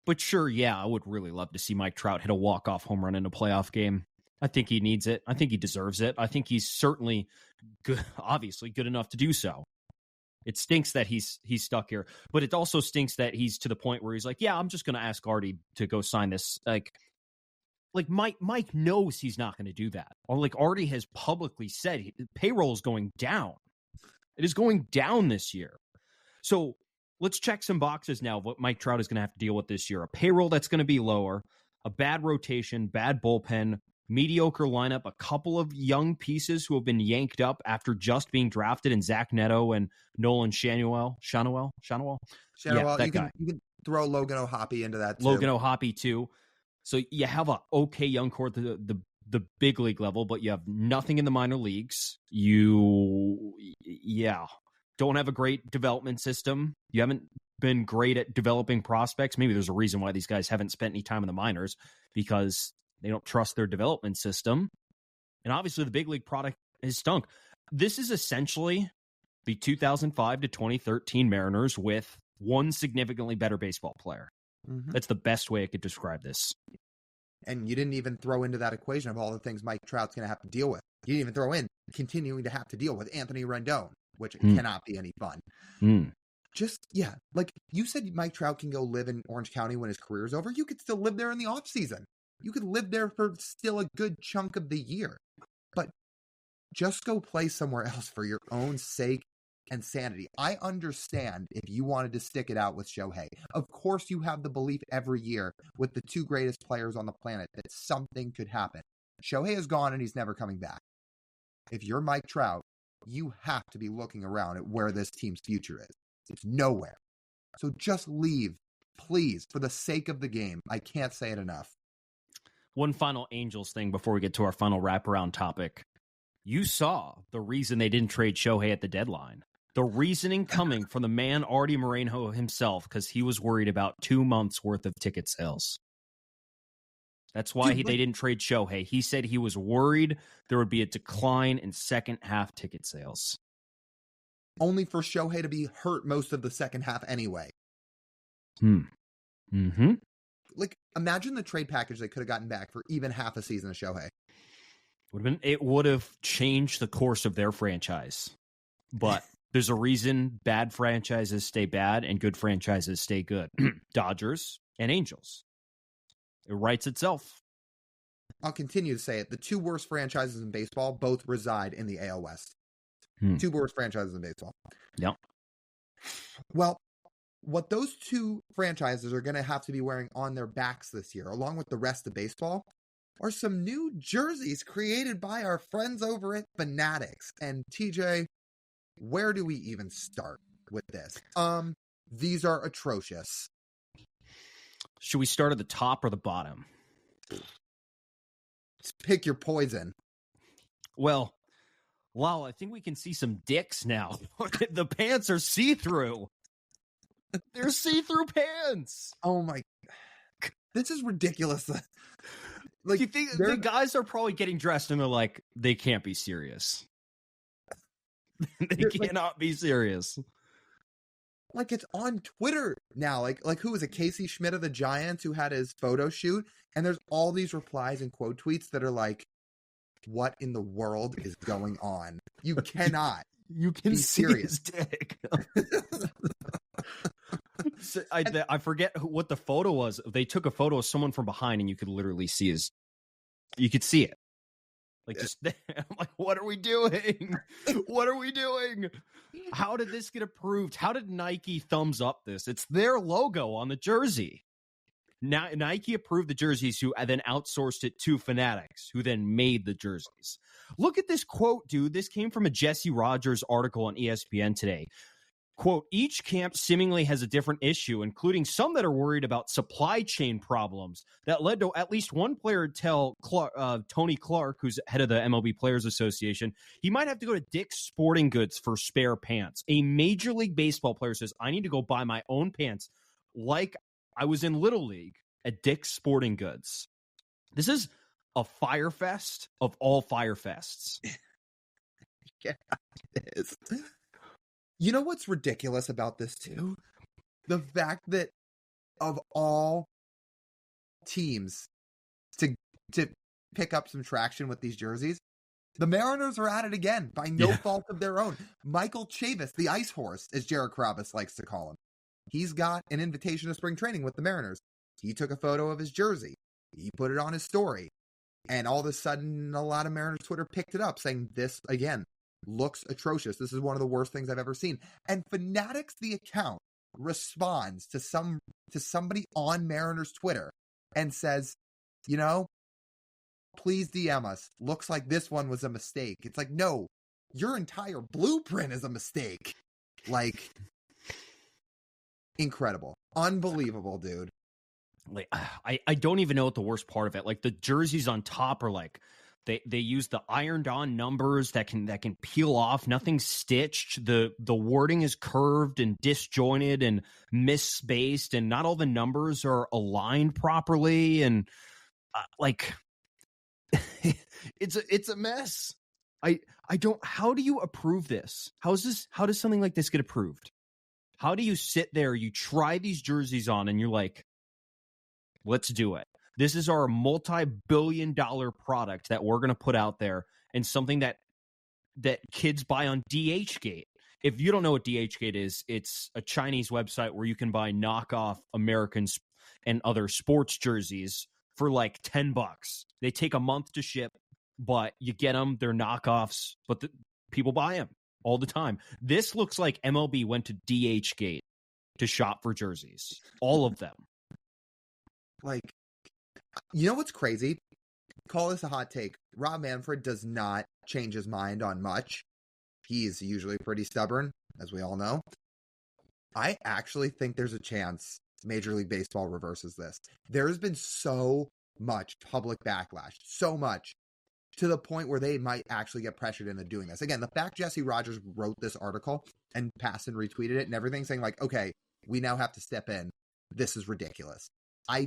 But sure, yeah, I would really love to see Mike Trout hit a walk-off home run in a playoff game. I think he needs it. I think he deserves it. I think he's certainly good, obviously good enough to do so. It stinks that he's stuck here, but it also stinks that he's to the point where he's like, yeah, I'm just going to ask Artie to go sign this. Like Mike knows he's not going to do that. Or like Artie has publicly said, payroll is going down. It is going down this year. So let's check some boxes now of what Mike Trout is going to have to deal with this year. A payroll that's going to be lower, a bad rotation, bad bullpen, mediocre lineup, a couple of young pieces who have been yanked up after just being drafted in Zach Neto and Nolan Schanuel. Yeah, that guy. You can throw Logan O'Hoppe into that too. Logan O'Hoppe too. So you have a okay young core at the big league level, but you have nothing in the minor leagues. You don't have a great development system. You haven't been great at developing prospects. Maybe there's a reason why these guys haven't spent any time in the minors, because they don't trust their development system. And obviously the big league product has stunk. This is essentially the 2005 to 2013 Mariners with one significantly better baseball player. Mm-hmm. That's the best way I could describe this. And you didn't even throw into that equation of all the things Mike Trout's going to have to deal with. You didn't even throw in continuing to have to deal with Anthony Rendon, which cannot be any fun. Just, yeah, like you said, Mike Trout can go live in Orange County when his career is over. You could still live there in the off season. You could live there for still a good chunk of the year. But just go play somewhere else for your own sake and sanity. I understand if you wanted to stick it out with Shohei. Of course, you have the belief every year with the two greatest players on the planet that something could happen. Shohei is gone and he's never coming back. If you're Mike Trout, you have to be looking around at where this team's future is. It's nowhere. So just leave, please, for the sake of the game. I can't say it enough. One final Angels thing before we get to our final wraparound topic. You saw the reason they didn't trade Shohei at the deadline. The reasoning coming from the man, Artie Moreno himself, because he was worried about 2 months' worth of ticket sales. That's why they didn't trade Shohei. He said he was worried there would be a decline in second half ticket sales. Only for Shohei to be hurt most of the second half anyway. Mm-hmm. Like, imagine the trade package they could have gotten back for even half a season of Shohei. It would have changed the course of their franchise. But there's a reason bad franchises stay bad and good franchises stay good. Dodgers and Angels. It writes itself. I'll continue to say it. The two worst franchises in baseball both reside in the AL West. Two worst franchises in baseball. Yep. Well, what those two franchises are going to have to be wearing on their backs this year, along with the rest of baseball, are some new jerseys created by our friends over at Fanatics. And TJ, where do we even start with this? These are atrocious. Should we start at the top or the bottom? Just pick your poison. Well, Lyle, I think we can see some dicks now. The pants are see-through. They're see-through pants. Oh my. This is ridiculous. Like, you think the guys are probably getting dressed and they're like, they can't be serious. They cannot be serious. Like, it's on Twitter now. Like who was it? Casey Schmidt of the Giants, who had his photo shoot, and there's all these replies and quote tweets that are like, what in the world is going on? You cannot. You can be see serious. his dick. I forget what the photo was. They took a photo of someone from behind, and you could literally see you could see it. Like, just, I'm like, what are we doing? What are we doing? How did this get approved? How did Nike thumbs up this? It's their logo on the jersey. Now, Nike approved the jerseys, who then outsourced it to Fanatics, who then made the jerseys. Look at this quote, dude. This came from a Jesse Rogers article on ESPN today. Quote, each camp seemingly has a different issue, including some that are worried about supply chain problems that led to at least one player tell Tony Clark, who's head of the MLB Players Association, he might have to go to Dick's Sporting Goods for spare pants. A Major League Baseball player says, I need to go buy my own pants like I was in Little League at Dick's Sporting Goods. This is a fire fest of all fire fests. Yeah, it is. You know what's ridiculous about this too? The fact that of all teams to pick up some traction with these jerseys, the Mariners are at it again by no fault of their own. Michael Chavis, the ice horse, as Jared Krabus likes to call him. He's got an invitation to spring training with the Mariners. He took a photo of his jersey. He put it on his story. And all of a sudden, a lot of Mariners Twitter picked it up, saying this, again, looks atrocious. This is one of the worst things I've ever seen. And Fanatics, the account, responds to somebody on Mariners Twitter and says, you know, please DM us. Looks like this one was a mistake. It's like, no, your entire blueprint is a mistake. Like, incredible. Unbelievable, dude. Like, I don't even know what the worst part of it. Like, the jerseys on top are like They use the ironed on numbers that can peel off. Nothing's stitched. The wording is curved and disjointed and misspaced, and not all the numbers are aligned properly. And it's a mess. I don't. How do you approve this? How does something like this get approved? How do you sit there? You try these jerseys on, and you're like, let's do it. This is our multi-billion-dollar product that we're going to put out there, and something that kids buy on DHgate. If you don't know what DHgate is, it's a Chinese website where you can buy knockoff Americans and other sports jerseys for like $10. They take a month to ship, but you get them. They're knockoffs, but people buy them all the time. This looks like MLB went to DHgate to shop for jerseys. All of them. Like, you know what's crazy? Call this a hot take. Rob Manfred does not change his mind on much. He's usually pretty stubborn, as we all know. I actually think there's a chance Major League Baseball reverses this. There has been so much public backlash, so much, to the point where they might actually get pressured into doing this. Again, the fact Jesse Rogers wrote this article and passed and retweeted it and everything, saying like, okay, we now have to step in. This is ridiculous. I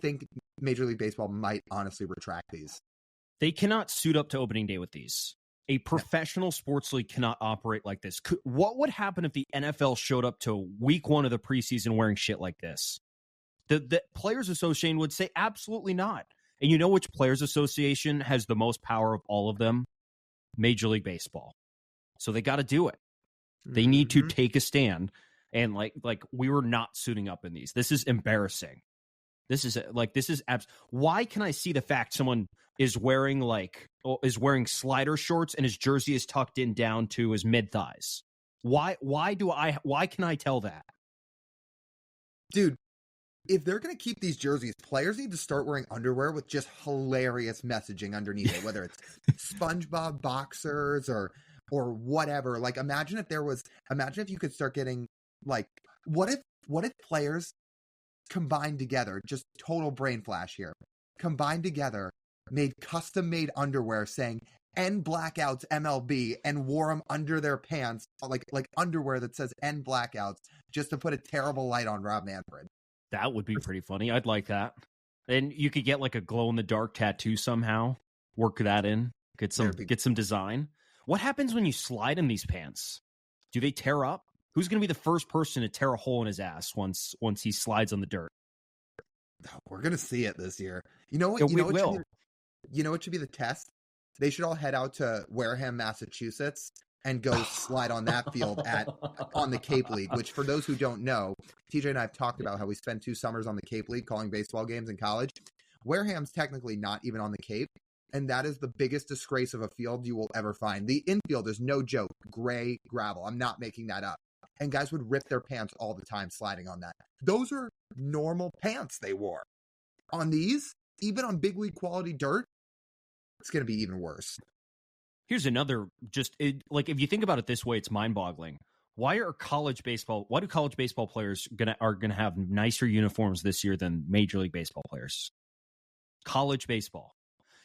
think Major League Baseball might honestly retract these. They cannot suit up to opening day with these. A professional sports league cannot operate like this. What would happen if the NFL showed up to week 1 of the preseason wearing shit like this? The Players Association would say absolutely not. And you know which Players Association has the most power of all of them? Major League Baseball. So they got to do it. They need to take a stand. And like we were not suiting up in these. This is embarrassing. Why can I see the fact someone is wearing slider shorts and his jersey is tucked in down to his mid thighs? Why can I tell that? Dude, if they're going to keep these jerseys, players need to start wearing underwear with just hilarious messaging underneath it, whether it's SpongeBob boxers or whatever. Like, imagine if you could start getting, like, what if players combined together, just total brain flash here, combined together, made custom-made underwear saying N Blackouts MLB and wore them under their pants, like underwear that says N Blackouts, just to put a terrible light on Rob Manfred. That would be pretty funny. I'd like that. And you could get like a glow-in-the-dark tattoo somehow, work that in, get some design. What happens when you slide in these pants? Do they tear up? Who's going to be the first person to tear a hole in his ass once he slides on the dirt? We're going to see it this year. You know what? You know what should be the test? They should all head out to Wareham, Massachusetts, and go slide on that field on the Cape League, which, for those who don't know, TJ and I have talked about how we spent 2 summers on the Cape League calling baseball games in college. Wareham's technically not even on the Cape, and that is the biggest disgrace of a field you will ever find. The infield is no joke, gray gravel. I'm not making that up. And guys would rip their pants all the time sliding on that. Those are normal pants they wore. On these, even on big league quality dirt, it's going to be even worse. Here's another, if you think about it this way, it's mind-boggling. Why do college baseball players are gonna have nicer uniforms this year than Major League Baseball players? College baseball.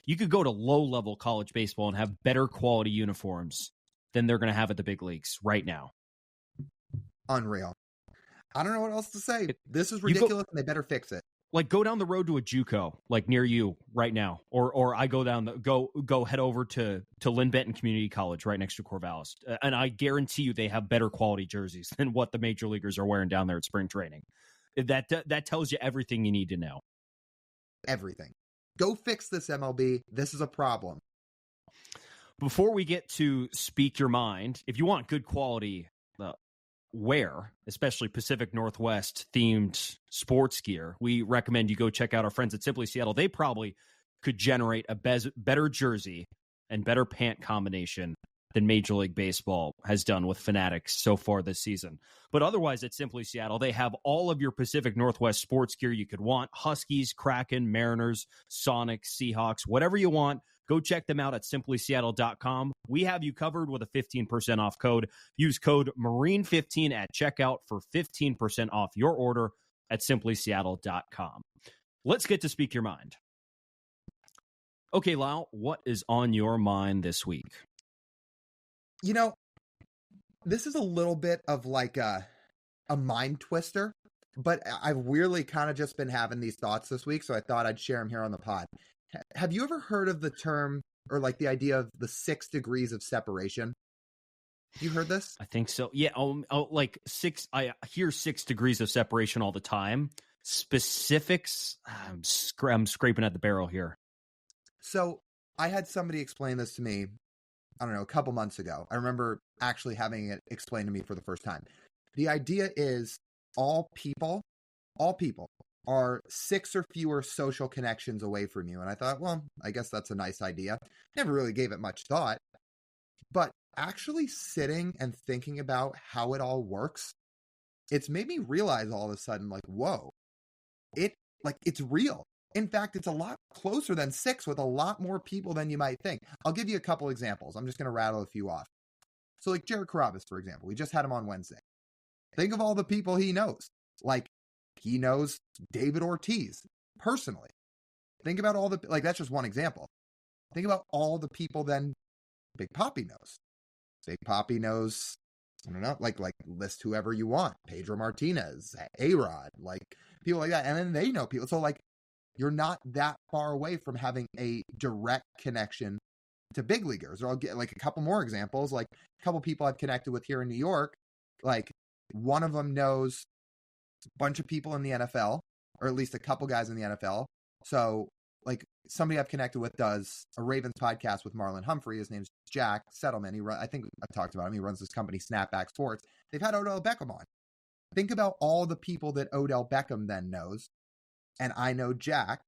You could go to low-level college baseball and have better quality uniforms than they're going to have at the big leagues right now. Unreal. I don't know what else to say. This is ridiculous, and they better fix it. Like, go down the road to a JUCO, like near you right now, or I go down go head over to Lynn Benton Community College right next to Corvallis, and I guarantee you they have better quality jerseys than what the major leaguers are wearing down there at spring training. That tells you everything you need to know. Everything. Go fix this, MLB. This is a problem. Before we get to Speak Your Mind, if you want good quality wear, especially Pacific Northwest themed sports gear, we recommend you go check out our friends at Simply Seattle. They probably could generate a better jersey and better pant combination than Major League Baseball has done with Fanatics so far this season. But otherwise, at Simply Seattle, they have all of your Pacific Northwest sports gear you could want. Huskies, Kraken, Mariners, Sonics, Seahawks, whatever you want. Go check them out at simplyseattle.com. We have you covered with a 15% off code. Use code MARINE15 at checkout for 15% off your order at simplyseattle.com. Let's get to Speak Your Mind. Okay, Lyle, what is on your mind this week? You know, this is a little bit of like a mind twister, but I've weirdly kind of just been having these thoughts this week, so I thought I'd share them here on the pod. Have you ever heard of the term or like the idea of the 6 degrees of separation? You heard this? I think so. Yeah. Like 6. I hear 6 degrees of separation all the time. Specifics. I'm scraping at the barrel here. So I had somebody explain this to me, I don't know, a couple months ago. I remember actually having it explained to me for the first time. The idea is all people are 6 or fewer social connections away from you. And I thought, well, I guess that's a nice idea. Never really gave it much thought. But actually sitting and thinking about how it all works, it's made me realize all of a sudden, like, whoa, it's real. In fact, it's a lot closer than 6 with a lot more people than you might think. I'll give you a couple examples. I'm just going to rattle a few off. So like Jared Carrabis, for example, we just had him on Wednesday. Think of all the people he knows. Like he knows David Ortiz personally. Think about all the, like, that's just one example. Think about all the people then Big Papi knows. Big Papi knows, I don't know, like list whoever you want. Pedro Martinez, A-Rod, like people like that. And then they know people. So like, you're not that far away from having a direct connection to big leaguers. Or I'll get like a couple more examples, like a couple people I've connected with here in New York. Like one of them knows a bunch of people in the NFL, or at least a couple guys in the NFL. So like somebody I've connected with does a Ravens podcast with Marlon Humphrey. His name's Jack Settleman. I think I've talked about him. He runs this company, Snapback Sports. They've had Odell Beckham on. Think about all the people that Odell Beckham then knows. And I know Jack,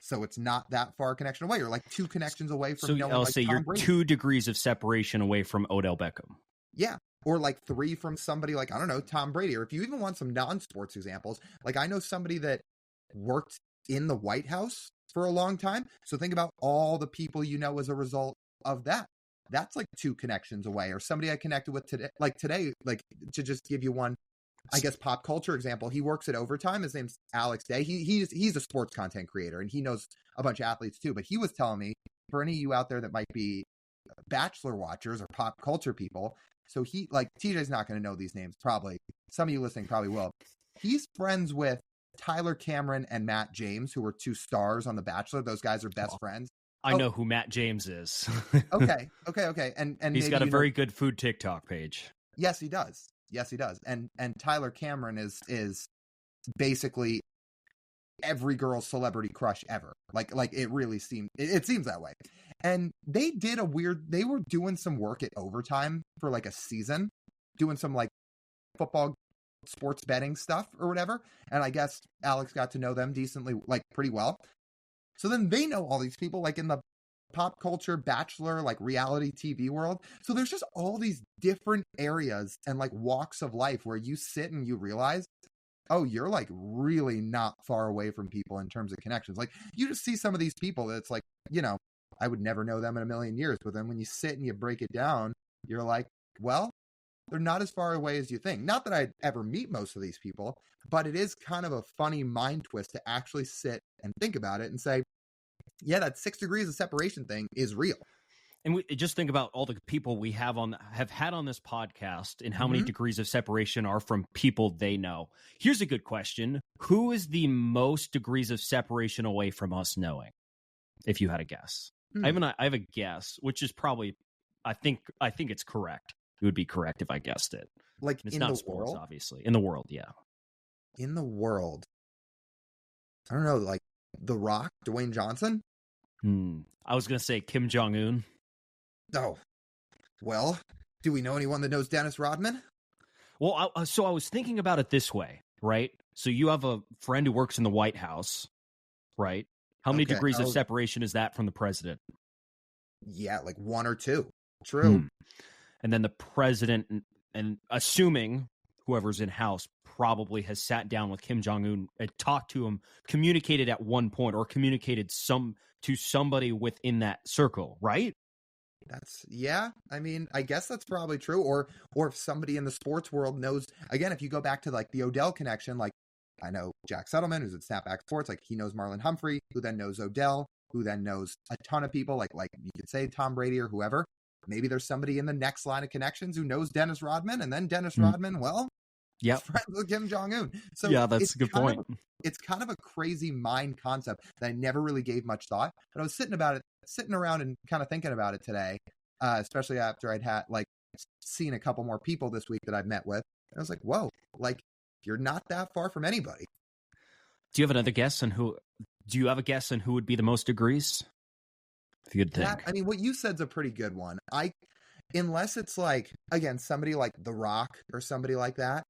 so it's not that far a connection away. You're like 2 connections away from. So I'll say you're Brady. 2 degrees of separation away from Odell Beckham. Yeah, or like 3 from somebody like, I don't know, Tom Brady. Or if you even want some non-sports examples, like I know somebody that worked in the White House for a long time. So think about all the people you know as a result of that. That's like 2 connections away. Or somebody I connected with today, like to just give you one, I guess, pop culture example. He works at Overtime. His name's Alex Day. He's a sports content creator, and he knows a bunch of athletes too. But he was telling me, for any of you out there that might be Bachelor watchers or pop culture people, so he, like, TJ's not going to know these names. Probably some of you listening probably will. He's friends with Tyler Cameron and Matt James, who were 2 stars on The Bachelor. Those guys are best friends. I know who Matt James is. Okay. And he's got a very good food TikTok page. Yes, he does. And Tyler Cameron is basically every girl's celebrity crush ever. Like it really seems that way. And they were doing some work at Overtime for like a season, doing some like football sports betting stuff or whatever. And I guess Alex got to know them decently, like pretty well. So then they know all these people like in the pop culture, Bachelor, like reality TV world. So there's just all these different areas and like walks of life where you sit and you realize, oh, you're like really not far away from people in terms of connections. Like you just see some of these people that's like, you know, I would never know them in a million years. But then when you sit and you break it down, you're like, well, they're not as far away as you think. Not that I'd ever meet most of these people, but it is kind of a funny mind twist to actually sit and think about it and say, yeah, that 6 degrees of separation thing is real. And we just think about all the people we have had on this podcast and how many degrees of separation are from people they know. Here's a good question. Who is the most degrees of separation away from us knowing? If you had a guess. I have a guess, which is probably, I think it's correct. It would be correct if I guessed it. Like it's in not the sports, world? obviously. In the world, yeah. In the world. I don't know, like The Rock, Dwayne Johnson? I was going to say Kim Jong-un. Oh, well, do we know anyone that knows Dennis Rodman? Well, so I was thinking about it this way, right? So you have a friend who works in the White House, right? How many degrees of separation is that from the president? Yeah, like 1 or 2. True. And then the president, and assuming whoever's in house probably has sat down with Kim Jong-un and talked to him, communicated at one point, or communicated to somebody within that circle, right? I mean, I guess that's probably true. Or if somebody in the sports world knows, again, if you go back to like the Odell connection, like I know Jack Settleman, who's at Snapback Sports, like he knows Marlon Humphrey, who then knows Odell. who then knows a ton of people, like you could say Tom Brady or whoever. Maybe there's somebody in the next line of connections who knows Dennis Rodman, and then Dennis Rodman, well, yeah, friends with Kim Jong-un. So yeah, that's a good point. It's kind of a crazy mind concept that I never really gave much thought. But I was sitting around and kind of thinking about it today, especially after I'd had seen a couple more people this week that I've met with. And I was like, whoa, like you're not that far from anybody. Do you have another guess on who? Do you have a guess on who would be the most degrees? If you could think. I mean, what you said's a pretty good one. Unless it's like, again, somebody like The Rock or somebody like that.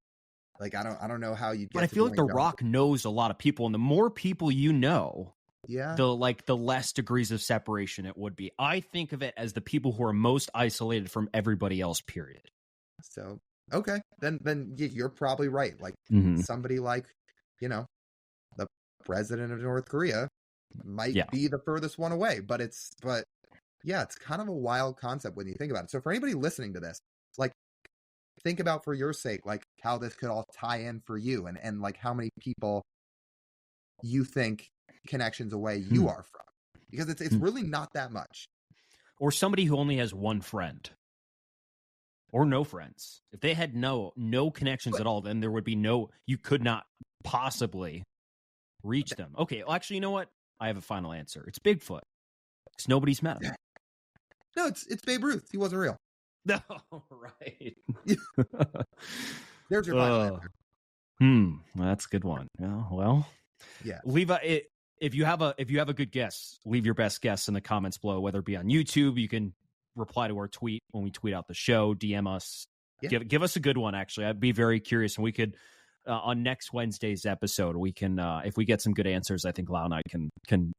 Like, I don't know how you get. But I feel like The Rock knows a lot of people, and the more people you know, yeah, the less degrees of separation it would be. I think of it as the people who are most isolated from everybody else, period. So, okay, then you're probably right. Like somebody like, the president of North Korea might be the furthest one away, but it's kind of a wild concept when you think about it. So for anybody listening to this, like, think about for your sake, like how this could all tie in for you and like how many people you think connections away you are from, because it's really not that much. Or somebody who only has one friend or no friends. If they had no connections at all, then there would be you could not possibly reach them. Okay, well, actually, you know what? I have a final answer. It's Bigfoot. Because nobody's met him. No, it's Babe Ruth. He wasn't real. No, right. There's your final answer. That's a good one. Yeah, well, yeah. Leave if you have a good guess, leave your best guess in the comments below. Whether it be on YouTube, you can reply to our tweet when we tweet out the show. DM us. Yeah. Give us a good one. Actually, I'd be very curious, and we could on next Wednesday's episode, we can if we get some good answers, I think Lyle and I can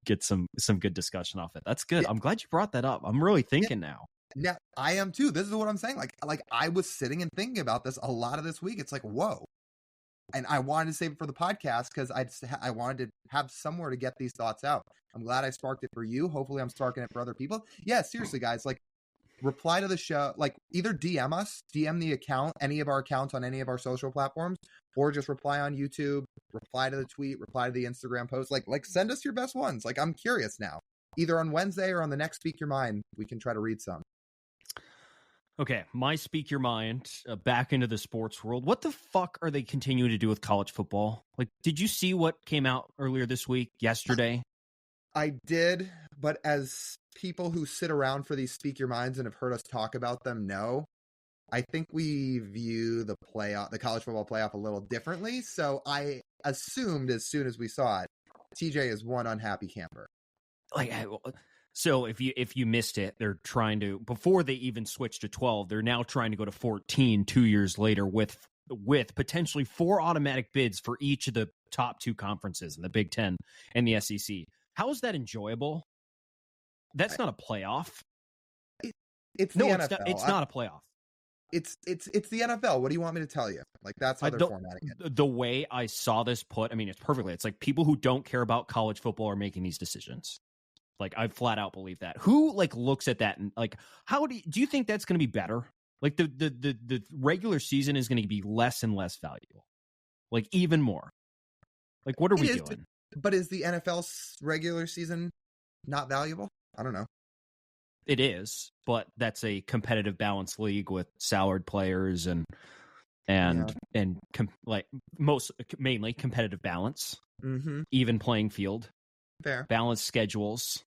get some good discussion off it. That's good. Yeah. I'm glad you brought that up. I'm really thinking now. Yeah, I am too. This is what I'm saying. Like I was sitting and thinking about this a lot of this week. It's like, whoa. And I wanted to save it for the podcast because I wanted to have somewhere to get these thoughts out. I'm glad I sparked it for you. Hopefully I'm sparking it for other people. Yeah, seriously, guys, like reply to the show, like either DM us, DM the account, any of our accounts on any of our social platforms, or just reply on YouTube, reply to the tweet, reply to the Instagram post. Like send us your best ones. Like, I'm curious now. Either on Wednesday or on the next Speak Your Mind, we can try to read some. Okay, my Speak Your Mind, back into the sports world. What the fuck are they continuing to do with college football? Like, did you see what came out earlier this week, yesterday? I did, but as people who sit around for these Speak Your Minds and have heard us talk about them know, I think we view the college football playoff a little differently. So I assumed as soon as we saw it, TJ is one unhappy camper. So if you missed it, they're trying to, before they even switched to 12, they're now trying to go to 14 2 years later with potentially 4 automatic bids for each of the top 2 conferences in the Big Ten and the SEC. How is that enjoyable? That's not a playoff. It's the NFL. It's not a playoff. It's the NFL. What do you want me to tell you? Like, that's how they're formatting it. The way I saw this put, I mean, it's perfectly. It's like people who don't care about college football are making these decisions. Like, I flat out believe that. Who looks at that and how do you think that's going to be better? Like the regular season is going to be less and less valuable. Like, even more. Like, what are we doing? But is the NFL's regular season not valuable? I don't know. It is, but that's a competitive balance league with salaried players and mainly competitive balance, even playing field, fair, balanced schedules,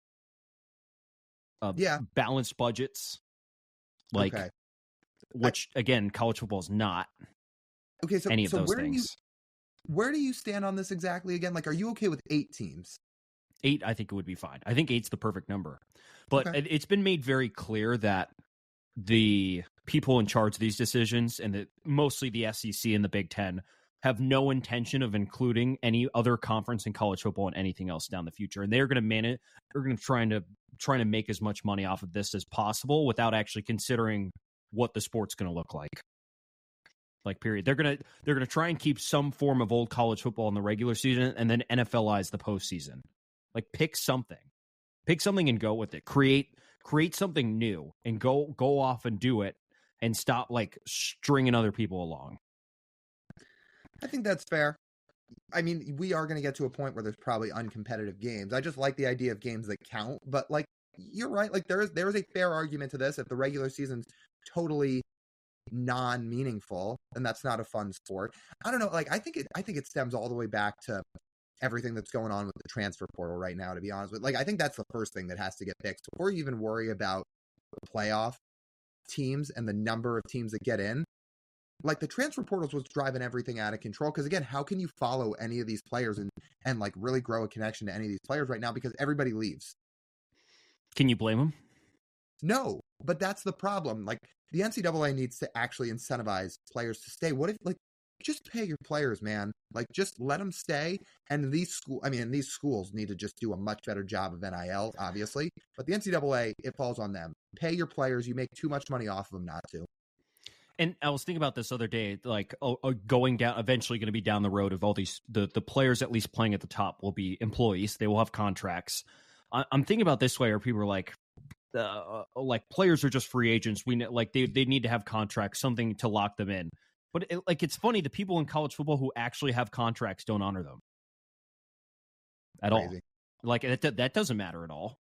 balanced budgets, which again, college football is not. Okay, so any of those things. Where do you stand on this exactly? Again, like, are you okay with 8 teams? 8, I think it would be fine. I think 8's the perfect number. But it's been made very clear that the people in charge of these decisions, and mostly the SEC and the Big Ten, have no intention of including any other conference in college football and anything else down the future. And they're going to manage. They're going to trying to make as much money off of this as possible without actually considering what the sport's going to look like. Like, period. They're gonna try and keep some form of old college football in the regular season, and then NFLize the postseason. Like, pick something and go with it. Create something new and go off and do it, and stop stringing other people along. I think that's fair. I mean, we are going to get to a point where there's probably uncompetitive games. I just like the idea of games that count, but like you're right. Like there is a fair argument to this. If the regular season's totally non-meaningful, then that's not a fun sport. I don't know. Like I think it stems all the way back to everything that's going on with the transfer portal right now. To be honest with, like I think that's the first thing that has to get fixed before you even worry about the playoff teams and the number of teams that get in. Like the transfer portals was driving everything out of control. Because again, how can you follow any of these players and like really grow a connection to any of these players right now? Because everybody leaves. Can you blame them? No, but that's the problem. Like the NCAA needs to actually incentivize players to stay. What if like just pay your players, man? Like just let them stay. And these schools need to just do a much better job of NIL, obviously. But the NCAA, it falls on them. Pay your players. You make too much money off of them not to. And I was thinking about this other day, like going down, eventually going to be down the road of all these, the players at least playing at the top will be employees. They will have contracts. I'm thinking about this way, where people are like players are just free agents. We like they need to have contracts, something to lock them in. But it's funny, the people in college football who actually have contracts don't honor them at all. Like that doesn't matter at all.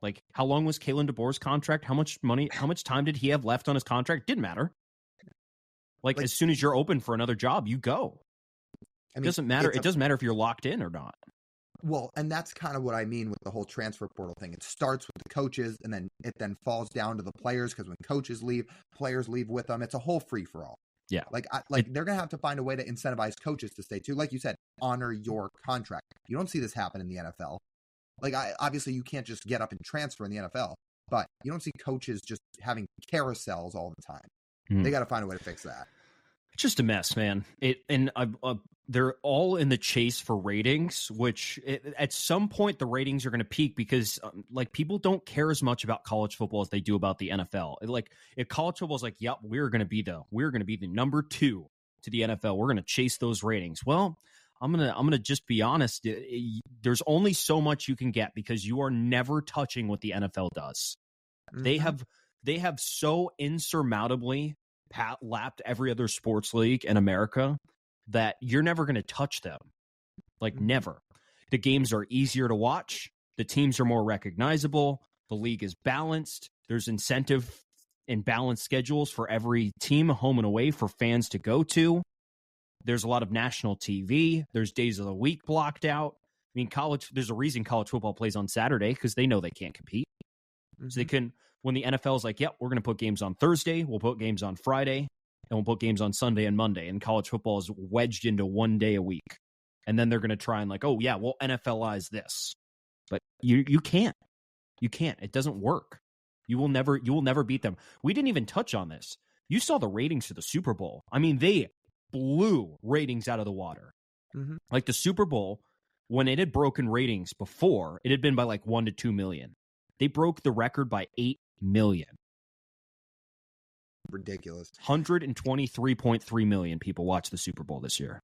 Like how long was Kalen DeBoer's contract? How much time did he have left on his contract? Didn't matter. Like as soon as you're open for another job, you go. I mean, it doesn't matter. It doesn't matter if you're locked in or not. Well, and that's kind of what I mean with the whole transfer portal thing. It starts with the coaches, and then it falls down to the players, because when coaches leave, players leave with them. It's a whole free for all. Yeah, they're gonna have to find a way to incentivize coaches to stay too. Like you said, honor your contract. You don't see this happen in the NFL. Like obviously you can't just get up and transfer in the NFL, but you don't see coaches just having carousels all the time. They got to find a way to fix that. It's just a mess, man. They're all in the chase for ratings, which at some point the ratings are going to peak, because like people don't care as much about college football as they do about the NFL. Like if college football is like, yep, we're going to be the number 2 to the NFL. We're going to chase those ratings. Well, I'm gonna just be honest. There's only so much you can get, because you are never touching what the NFL does. Mm-hmm. They have so insurmountably lapped every other sports league in America that you're never going to touch them. Like never. The games are easier to watch. The teams are more recognizable. The league is balanced. There's incentive and balanced schedules for every team, home and away, for fans to go to. There's a lot of national TV. There's days of the week blocked out. I mean, there's a reason college football plays on Saturday, because they know they can't compete. Mm-hmm. So they can, when the NFL is like, yep, we're going to put games on Thursday, we'll put games on Friday, and we'll put games on Sunday and Monday. And college football is wedged into one day a week. And then they're going to try and like, oh yeah, we'll NFLize this. But you can't. You can't. It doesn't work. You will never beat them. We didn't even touch on this. You saw the ratings for the Super Bowl. I mean, they blew ratings out of the water. Mm-hmm. Like the Super Bowl, when it had broken ratings before, it had been by like 1 to 2 million. They broke the record by 8 million. Ridiculous. 123.3 million people watched the Super Bowl this year.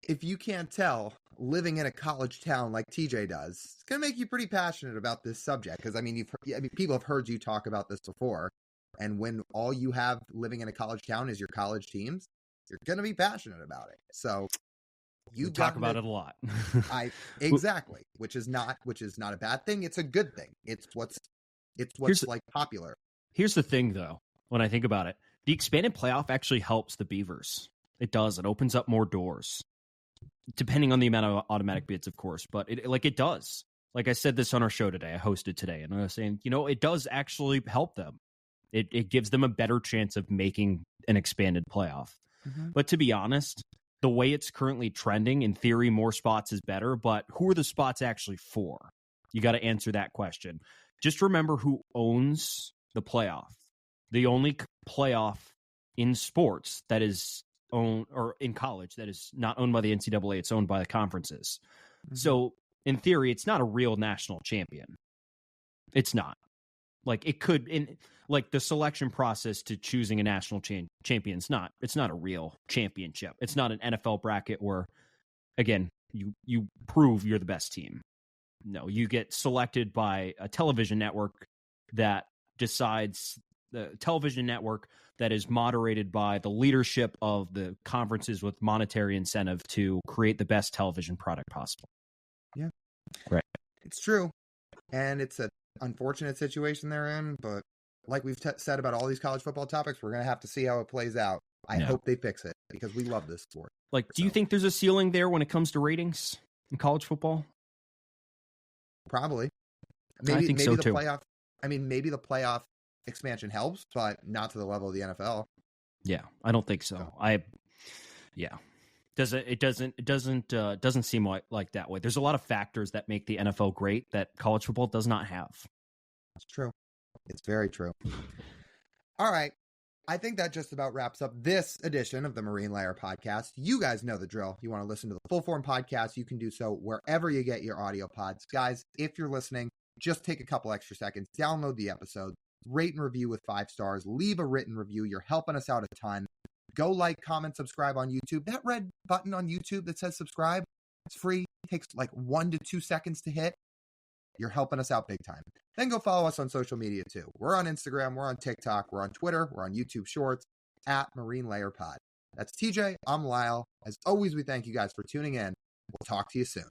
If you can't tell, living in a college town like TJ does, it's going to make you pretty passionate about this subject. Because, people have heard you talk about this before. And when all you have living in a college town is your college teams, you're going to be passionate about it. So you talk about it a lot. Exactly, which is not a bad thing. It's a good thing. It's what's like popular. Here's the thing, though. When I think about it, the expanded playoff actually helps the Beavers. It does. It opens up more doors, depending on the amount of automatic bids, of course. But it does. Like I said this on our show today, I hosted today, and I was saying, it does actually help them. It gives them a better chance of making an expanded playoff. Mm-hmm. But to be honest, the way it's currently trending, in theory, more spots is better. But who are the spots actually for? You got to answer that question. Just remember who owns the playoff. The only playoff in sports that is owned, or in college, that is not owned by the NCAA, it's owned by the conferences. Mm-hmm. So in theory, it's not a real national champion. It's not. Like it could, like the selection process to choosing a national champion, it's not a real championship. It's not an NFL bracket where, again, you prove you're the best team. No, you get selected by a television network that decides the television network that is moderated by the leadership of the conferences with monetary incentive to create the best television product possible. Yeah. Right. It's true. And it's an unfortunate situation they're in, but like we've said about all these college football topics, we're going to have to see how it plays out. I hope they fix it because we love this sport. Like, do you think there's a ceiling there when it comes to ratings in college football? Probably. I think so too. Maybe the playoff expansion helps, but not to the level of the NFL. Yeah, I don't think so. It doesn't seem like that way. There's a lot of factors that make the NFL great that college football does not have. It's true. It's very true. All right. I think that just about wraps up this edition of the Marine Layer podcast. You guys know the drill. You want to listen to the full form podcast, you can do so wherever you get your audio pods. Guys, if you're listening, just take a couple extra seconds, download the episode, rate and review with 5 stars, leave a written review. You're helping us out a ton. Go like, comment, subscribe on YouTube. That red button on YouTube that says subscribe, it's free. It takes like 1 to 2 seconds to hit. You're helping us out big time. Then go follow us on social media too. We're on Instagram, we're on TikTok, we're on Twitter, we're on YouTube Shorts, at Marine Layer Pod. That's TJ, I'm Lyle. As always, we thank you guys for tuning in. We'll talk to you soon.